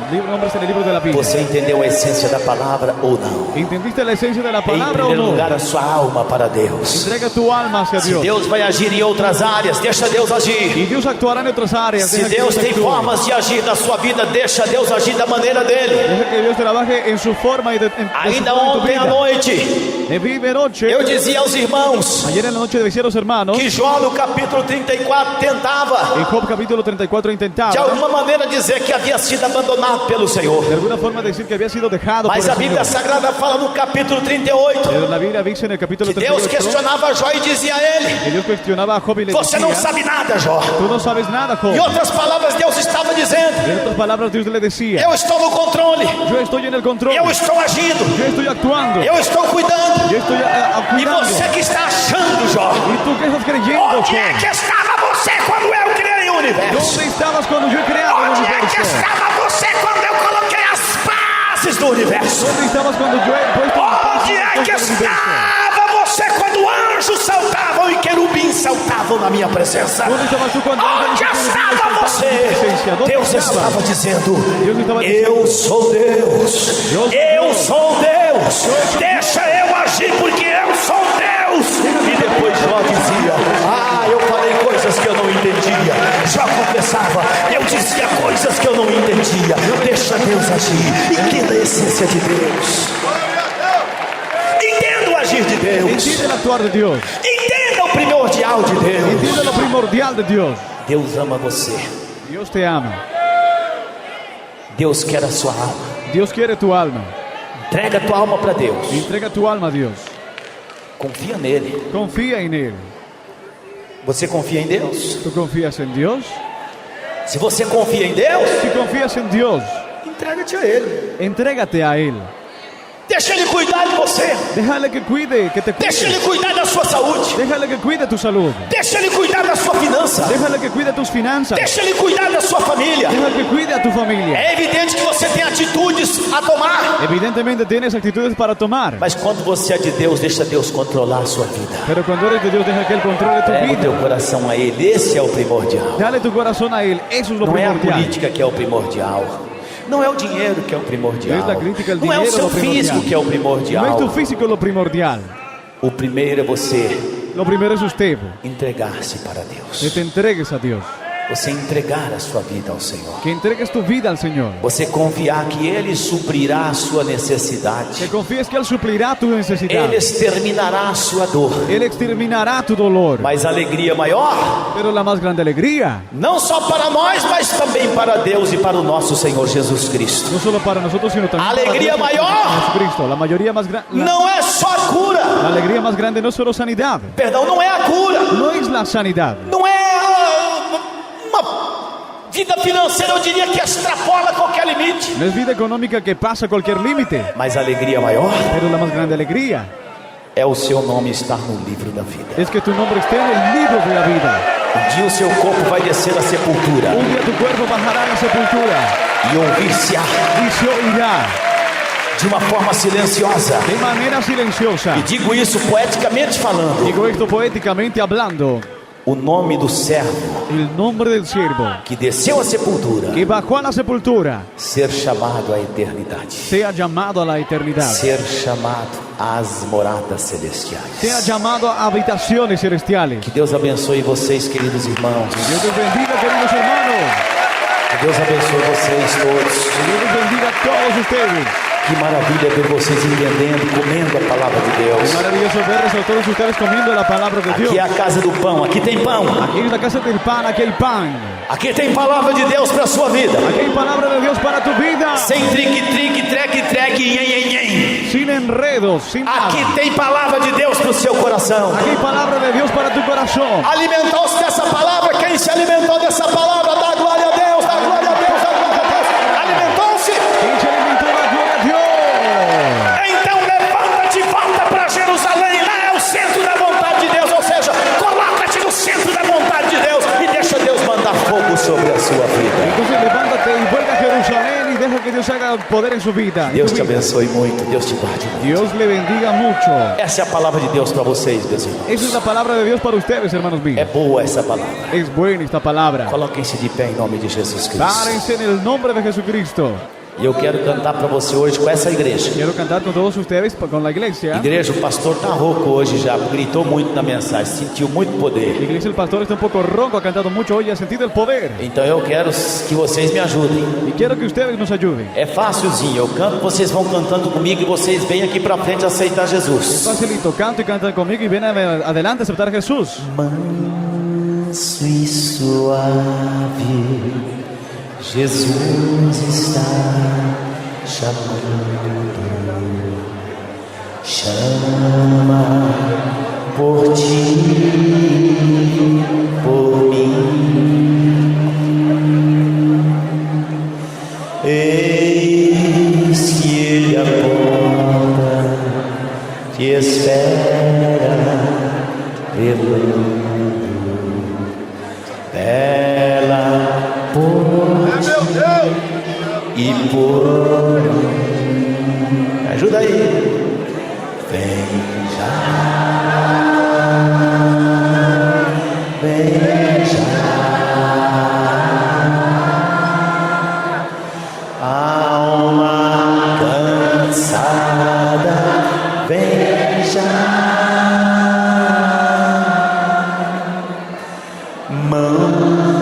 Nombres en el libro de la vida. Você entendeu a essência da palavra ou não? ¿Entendiste la esencia de la Em palabra o primeiro no? lugar, a sua alma para Deus. Entrega tu alma hacia Se Dios. Deus vai agir em outras áreas, deixa Deus agir. Y Dios actuará en otras áreas. Se Deja que Deus Dios tem actúe. formas de agir na sua vida, deixa Deus agir da maneira dele. Deja que Dios trabaje en su forma y de su Ainda forma en tu ontem à vida. noite, De vive noche. eu dizia aos irmãos Ayer en la noche decía a los hermanos. que Jó no capítulo 34 tentava, En Job capítulo 34 intentaba. de alguma maneira, dizer que havia sido abandonado pelo Senhor. De alguna forma decir que había sido dejado Mas por a el Bíblia Señor. Sagrada fala no capítulo 38 Pero la Biblia dice en el capítulo que Deus 38 questionava Jó e dizia a ele: que Dios cuestionaba a Job y le Você não decía: sabe nada, Jó. tú no sabes nada, Job. Em outras palavras, Deus estava dizendo: En otras palabras, Dios le decía: Eu estou no controle, yo estoy en el control, eu estou agindo, yo estoy actuando, eu estou cuidando. yo estoy E cuidando. você que está achando, Jó, ¿Y tú qué estás creyendo, onde é Job? que estava você quando eu criei o universo? ¿Dónde estabas cuando yo he creado el Onde é que universo? estava você quando eu coloquei as bases do universo? ¿Dónde estabas cuando yo he puesto las Onde bases é que del universo? estava você quando anjos saltavam e querubins saltavam na minha presença? ¿Dónde estabas tú cuando Onde ángeles y querubines estava saltaban en tu presencia? você? ¿Dónde Deus estabas? estava dizendo: Deus estava Eu dizendo: sou Deus, eu sou Deus, deixa eu agir porque eu sou Deus. E depois Jó dizia: eu falei coisas que eu não entendia. Jó confessava: eu dizia coisas que eu não entendia. Deixa Deus agir, entenda a essência de Deus, entenda o agir de Deus, Entiende el actuar de Dios. entenda o primordial de Deus. Entiende lo primordial de Dios. Deus ama você, Dios te ama. Deus quer a sua alma. Dios quiere tu alma. Entrega a tua alma para Deus, Entrega tu alma a Dios. confia nele. Confía en Él. Você confia em Deus? ¿Tú confías en Dios? Se você confia em Deus, Si confías en Dios, entrega-te a Ele. entrégate a Él. Deixa Ele cuidar de você. Déjale que cuide, que te Deixa cuide. Ele cuidar da sua saúde. Déjale que cuide tu salud. Deixa Ele cuidar da sua finança. Déjale que cuide tus finanzas. Deixa Ele cuidar da sua família. Déjale que cuide a tu familia. É evidente que você tem atitudes a tomar. Evidentemente tienes actitudes para tomar. Mas quando você é de Deus, deixa Deus controlar a sua vida. Pero cuando eres de Dios, deja que Él controle tu Entrega o vida. teu coração a Ele. Esse é o primordial. Dale tu corazón a Él. Eso es lo Não é a primordial. política que é o primordial. Não é o dinheiro que é o primordial. No es la crítica, el Não é o dinero seu lo primordial. físico que é o No es tu primordial. físico lo primordial. O primeiro é você Lo primero es usted. entregar-se para Que Deus. te entregues a Dios. Você entregar a sua vida ao Senhor. Que entregues tu vida al Señor. Você confiar que Ele suprirá a sua necessidade. Que confíes que Él suplirá tu necesidad. Ele exterminará a sua dor. Él exterminará tu dolor. Mas a alegria maior, Pero la más grande alegría, não só para nós, mas também para Deus e para o nosso Senhor Jesus Cristo. no solo para nosotros, sino también para Alegría Dios y para mayor. Jesucristo. La mayoría más grande. Não é só a cura. La alegría más grande no es solo sanidad. Perdão, não é a cura. No es la sanidad. Não é uma vida financeira, eu diria que extrapola qualquer limite. No es vida económica que pasa cualquier límite. Mas a alegria maior Pero la más grande alegría é o seu nome estar no livro da vida. es que tu nombre esté en el libro de la vida. Um dia o seu corpo vai descer à sepultura Un día tu cuerpo bajará a la sepultura e ouvir-se-á y se oirá de uma forma silenciosa. de manera silenciosa. E digo isso poeticamente falando. Digo esto poéticamente hablando. O nome do servo El nombre del siervo que desceu à sepultura, que bajó a la sepultura ser chamado à eternidade, sea llamado a la eternidad. ser chamado às moradas celestiais. Sea llamado a habitaciones celestiales. Que Deus abençoe vocês, queridos irmãos. Dios los bendiga, queridos hermanos. Que Deus abençoe vocês todos. Dios los bendiga a todos ustedes. Que maravilha ver vocês entendendo, comendo a palavra de Deus. Maravilloso verles a todos ustedes comiendo la palabra de Dios. Aqui é a casa do pão, aqui tem pão. Aquí en la casa del pan, aquí hay pan. Aqui tem palavra de Deus para a sua vida. Aquí hay palabra de Dios para tu vida. Sem trique, treque, nhen. Sin enredos, sin nada. Aqui tem palavra de Deus para o seu coração. Aquí hay palabra de Dios para tu corazón. Alimentou-se dessa palavra. Quem se alimentou dessa palavra, dá glória a Deus, dá glória a Deus, dá glória a Deus. Alimentou-se. ¿Quién se alimentó la gloria a Dios? Então levanta-te e volta para Jerusalém. Lá é o centro da vontade de Deus. Ou seja, coloca-te no centro da vontade de Deus e deixa Deus mandar fogo sobre a sua vida. Entonces levántate y vuelve a Jerusalén y deja que Dios haga poder en su vida. Deus te abençoe muito, Deus te guarde muito. Dios le bendiga mucho. Essa é a palavra de Deus para vocês, meus irmãos. Esa es la palabra de Dios para ustedes, hermanos É míos. boa essa palavra. Es buena esta palabra. Coloquem-se de pé em nome de Jesus Cristo. Párense en el nombre de Jesucristo. E eu quero cantar para você hoje com essa igreja. Quiero cantar con todos ustedes, con la iglesia. Igreja, o pastor tá rouco hoje já, gritou muito na mensagem, sentiu muito La poder. iglesia, el pastor está un poco ronco, ha cantado mucho hoy, ha sentido el poder. Então eu quero que vocês me ajudem. Y quiero que ustedes nos ayuden. É facilzinho, eu canto, vocês vão cantando comigo e vocês vêm aqui para frente aceitar Jesus. Facilito, canto y cantan conmigo y ven adelante a aceptar a Jesús. Manso e suave, Jesus está chamando, chama por ti, por mim. Eis que Ele a porta te espera, velando, ela por ti e por mim. Ajuda aí. Vem já, vem já. Alma cansada, vem já.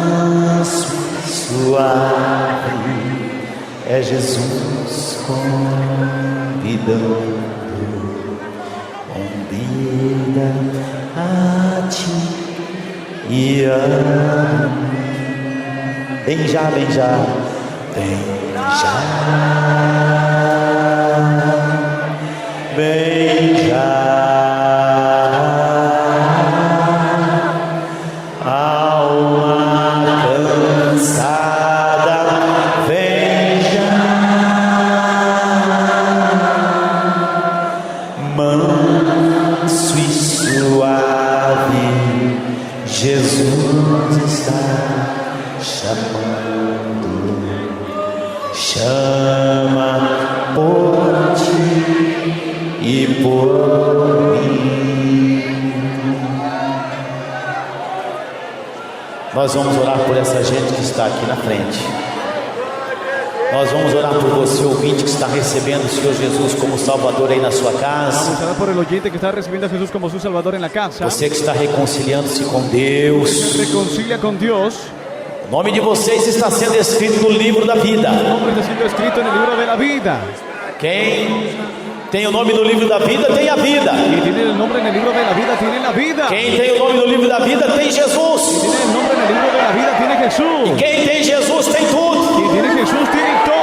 Manso e suave, é Jesus convidando, convida a ti e a mim. Vem já, vem já, vem já, vem já. Alma cansada, vem já. Manso e suave, Jesus está chamando, chama por ti e por mim. Nós vamos orar por essa gente que está aqui na frente. Nós vamos orar por você, ouvinte, que está recebendo o Senhor Jesus como Salvador aí na sua casa. Vamos a orar por el oyente que está recibiendo a Jesús como su Salvador en la casa. Você que está reconciliando-se com Deus. Se reconcilia con Dios. O nome de vocês está sendo escrito no livro da vida. Su nombre está siendo escrito en el libro de la vida. Quem tem o nome no livro da vida tem a vida. Y tiene el nombre en el libro de la vida, tiene la vida. Quem tem o nome no livro da vida tem Jesus. Tiene el nombre en el libro de la vida, tiene Jesús. Quem tem Jesus tem tudo. Quien tiene Jesús tiene todo.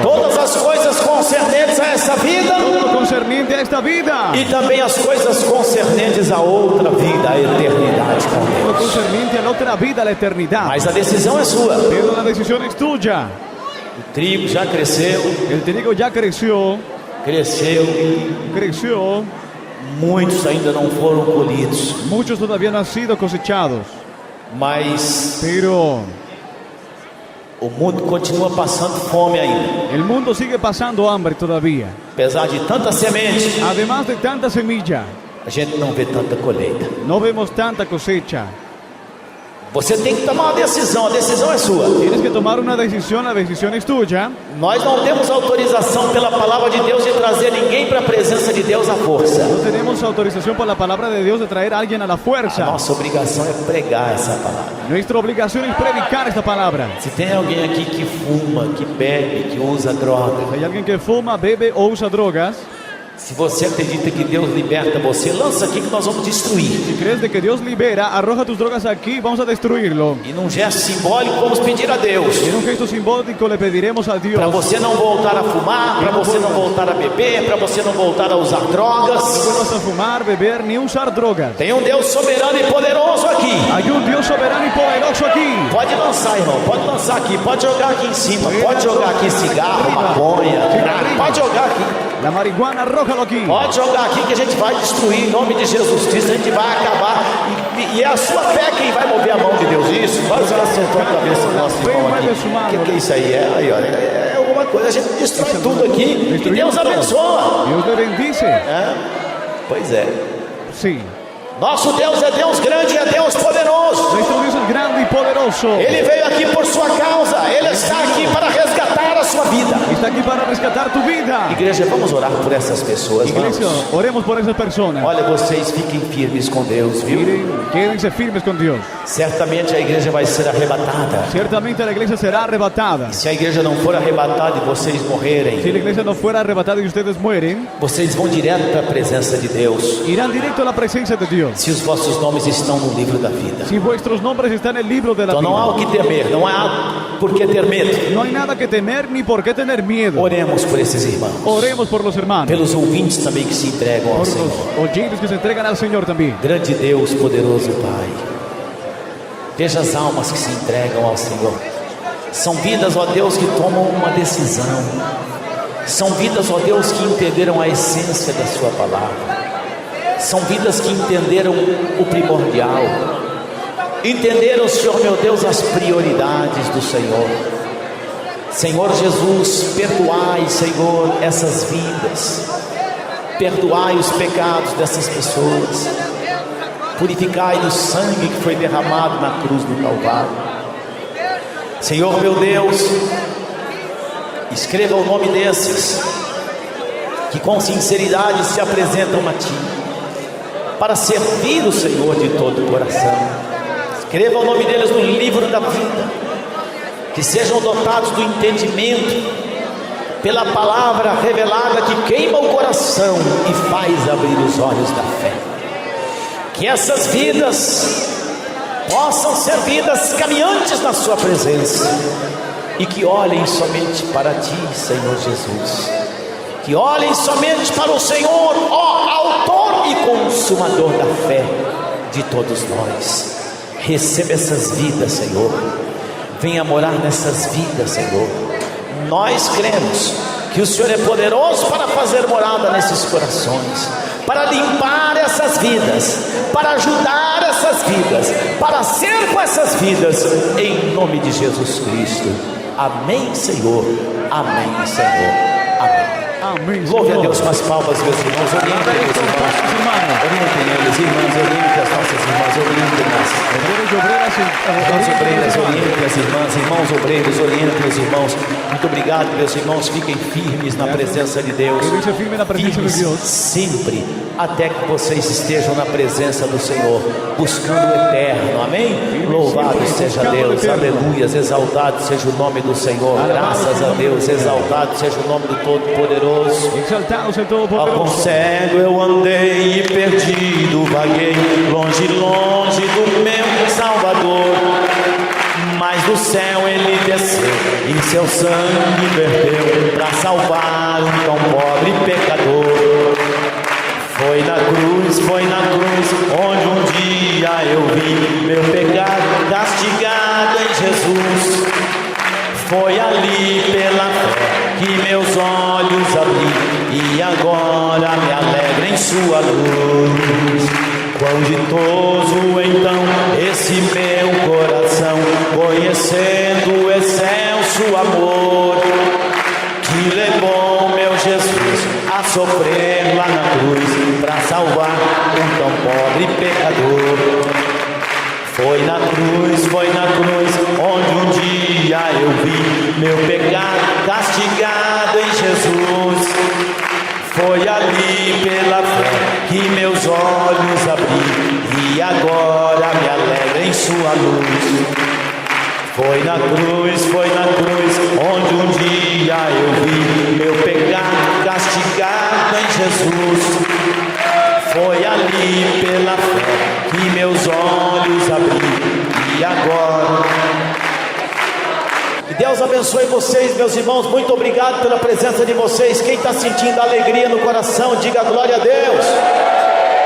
Todas as coisas concernentes a essa vida Todo lo concerniente a esta vida. e também as coisas concernentes a outra vida, a eternidade com Lo Deus. concerniente a la otra vida, a la eternidad. Mas a decisão é sua. Pero la decisión es tuya. O trigo já cresceu, El trigo ya creció, creció. muitos ainda não foram colhidos, Muchos todavía no han sido cosechados. mas Pero o mundo continua passando fome ainda. el mundo sigue pasando hambre todavía. Apesar de tanta semente, Además de tanta semilla, a gente não vê tanta colheita. no vemos tanta cosecha. Você tem que tomar uma decisão, a decisão é sua. Tienes que tomar una decisión, la decisión es tuya. Nós não temos autorização pela palavra de Deus de trazer ninguém para a presença de Deus à força. No tenemos autorización por la palabra de Dios de traer a alguien a la A fuerza. nossa obrigação é pregar essa palavra. Nuestra obligación es predicar esta palabra. Se tem alguém aqui que fuma, que bebe, que usa droga, Hay alguien que fuma, bebe o usa drogas. se você acredita que Deus liberta você, lança aqui que nós vamos destruir. Si crees de que Dios libera, arroja tus drogas aquí y vamos a destruirlo. E num gesto simbólico vamos pedir a Deus En un gesto simbólico le pediremos a Dios para você não voltar a fumar, para você não voltar a beber, para você não voltar a usar no drogas. vuelvas a fumar, beber ni usar drogas. Tem um Deus soberano e poderoso aqui. Hay un Dios soberano y poderoso aquí. Pode lançar, irmão, pode lançar aqui, pode jogar aqui em cima, pode jogar aqui cigarro, maconha, crack, pode jogar aqui. La marihuana, arrójalo aquí. Pode jogar aqui que a gente vai destruir em nome de Jesus Cristo, a gente vai acabar. E é a sua fé quem vai mover a mão de Deus. Isso, quase ela acertou a cabeça do nosso irmão aqui. O que é isso aí? Aí, olha, é alguma coisa, a gente destrói tudo aqui e Deus abençoa. Dios le bendice. Pois é. Sí. Nosso Deus é Deus grande e é Deus poderoso. Nuestro Dios es grande y poderoso. Ele veio aqui por sua causa. Ele está aqui para resgatar a sua vida. Está aquí para rescatar tu vida. Igreja, vamos orar por essas pessoas. Iglesia, oremos por esas personas. Olha, vocês fiquem firmes com Deus, viu? Miren, quédense firmes con Dios. Certamente a igreja vai ser arrebatada. Ciertamente la iglesia será arrebatada. Se a igreja não for arrebatada e vocês morrerem, Si la iglesia no fuera arrebatada y ustedes mueren, vocês vão direto para a presença de Deus. irán directo a la presencia de Dios. Se os vossos nomes estão no livro da vida. Si vuestros nombres están en el libro de la Então não há o vida, que temer, não há por que ter medo. no hay nada que temer ni por qué tener miedo. Oremos por esses irmãos. Oremos por los hermanos, Pelos ouvintes também que se entregam ao por Senhor. los oyentes que se entregan al Señor también. Grande Deus, poderoso Pai. Veja as almas que se entregam ao Senhor. São vidas, ó Deus, que tomam uma decisão. São vidas, ó Deus, que entenderam a essência da sua palavra. São vidas que entenderam o primordial. Entenderam, Senhor meu Deus, as prioridades do Senhor. Senhor Jesus, perdoai, Senhor, essas vidas. Perdoai os pecados dessas pessoas. Purificai do sangue que foi derramado na cruz do Calvário. Senhor meu Deus, escreva o nome desses que com sinceridade se apresentam a Ti para servir o Senhor de todo o coração. Escreva o nome deles no livro da vida, que sejam dotados do entendimento pela palavra revelada que queima o coração e faz abrir os olhos da fé. Que essas vidas possam ser vidas caminhantes na sua presença e que olhem somente para Ti, Senhor Jesus. Que olhem somente para o Senhor, ó autor e consumador da fé de todos nós. Receba essas vidas, Senhor. Venha morar nessas vidas, Senhor. Nós cremos que o Senhor é poderoso para fazer morada nesses corações, para limpar essas vidas, para ajudar essas vidas, para ser com essas vidas, em nome de Jesus Cristo. Amém, Senhor. Amém, Senhor. Amém. Amén. Louve a Deus com as palmas, meus irmãos. Orientem meus irmãos. Orientem eles, irmãs, orientem as nossas irmãs, orientem-nas. Obreros y obreras, Irmãos obreiras, orientem as irmãs, irmãos obreiros, orientem os irmãos. Muito obrigado, meus irmãos. Fiquem firmes na presença de Deus. Quédense firmes na presença de Firmes Deus. sempre, até que vocês estejam na presença do Senhor, buscando o eterno. Amém? Louvado seja Deus, aleluias, exaltado seja o nome do Senhor. Graças a Deus, exaltado seja o nome do Todo-Poderoso. Exaltado sea el Ó, com Todopoderoso. cego eu andei e perdido, vaguei longe, longe do meu Salvador. Mas do céu ele desceu e seu sangue verteu para salvar um tão pobre pecador. Foi na cruz, onde um dia eu vi meu pecado castigado em Jesus. Foi ali pela fé que meus olhos abri e agora me alegro em sua luz. Quão ditoso então esse meu coração, conhecendo o excelso amor que levou meu Jesus a sofrer lá na cruz para salvar um tão pobre pecador. Foi na cruz, onde um dia eu vi meu pecado castigado em Jesus. Foi ali pela fé que meus olhos abri e agora me alegro em sua luz. Foi na cruz, onde um dia eu vi meu pecado castigado em Jesus. Foi ali pela fé que meus olhos abri e agora. Que Deus abençoe vocês, meus irmãos. Muito obrigado pela presença de vocês. Quem está sentindo alegria no coração, diga glória a Deus.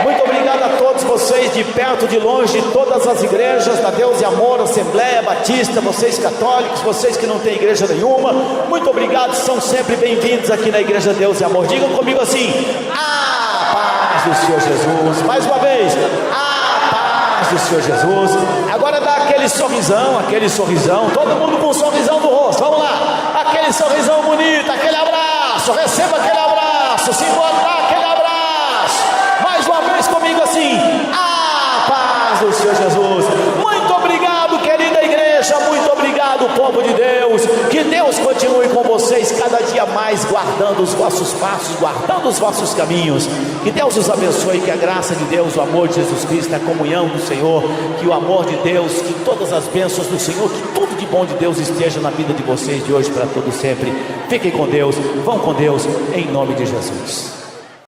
Muito obrigado a todos vocês, de perto, de longe, de todas as igrejas da Deus e Amor, Assembleia Batista, vocês católicos, vocês que não têm igreja nenhuma. Muito obrigado, são sempre bem-vindos aqui na Igreja Deus e Amor. Digam comigo assim: a paz do Senhor Jesus. Mais uma vez, a paz do Senhor Jesus. Agora dá aquele sorrisão, todo mundo com um sorrisão no rosto. Vamos lá, aquele sorrisão bonito, aquele abraço, receba aquele abraço, se botar aquele abraço, mais uma vez comigo assim, a paz do Senhor Jesus. Muito obrigado, querida igreja, muito obrigado, povo de Deus, que Deus continue com vocês cada dia mais, guardando os vossos passos, guardando os vossos caminhos, que Deus os abençoe, que a graça de Deus, o amor de Jesus Cristo, a comunhão do Senhor, que o amor de Deus, que todas as bênçãos do Senhor, que tudo de bom de Deus esteja na vida de vocês de hoje para todo sempre. Fiquem com Deus, vão com Deus, em nome de Jesus.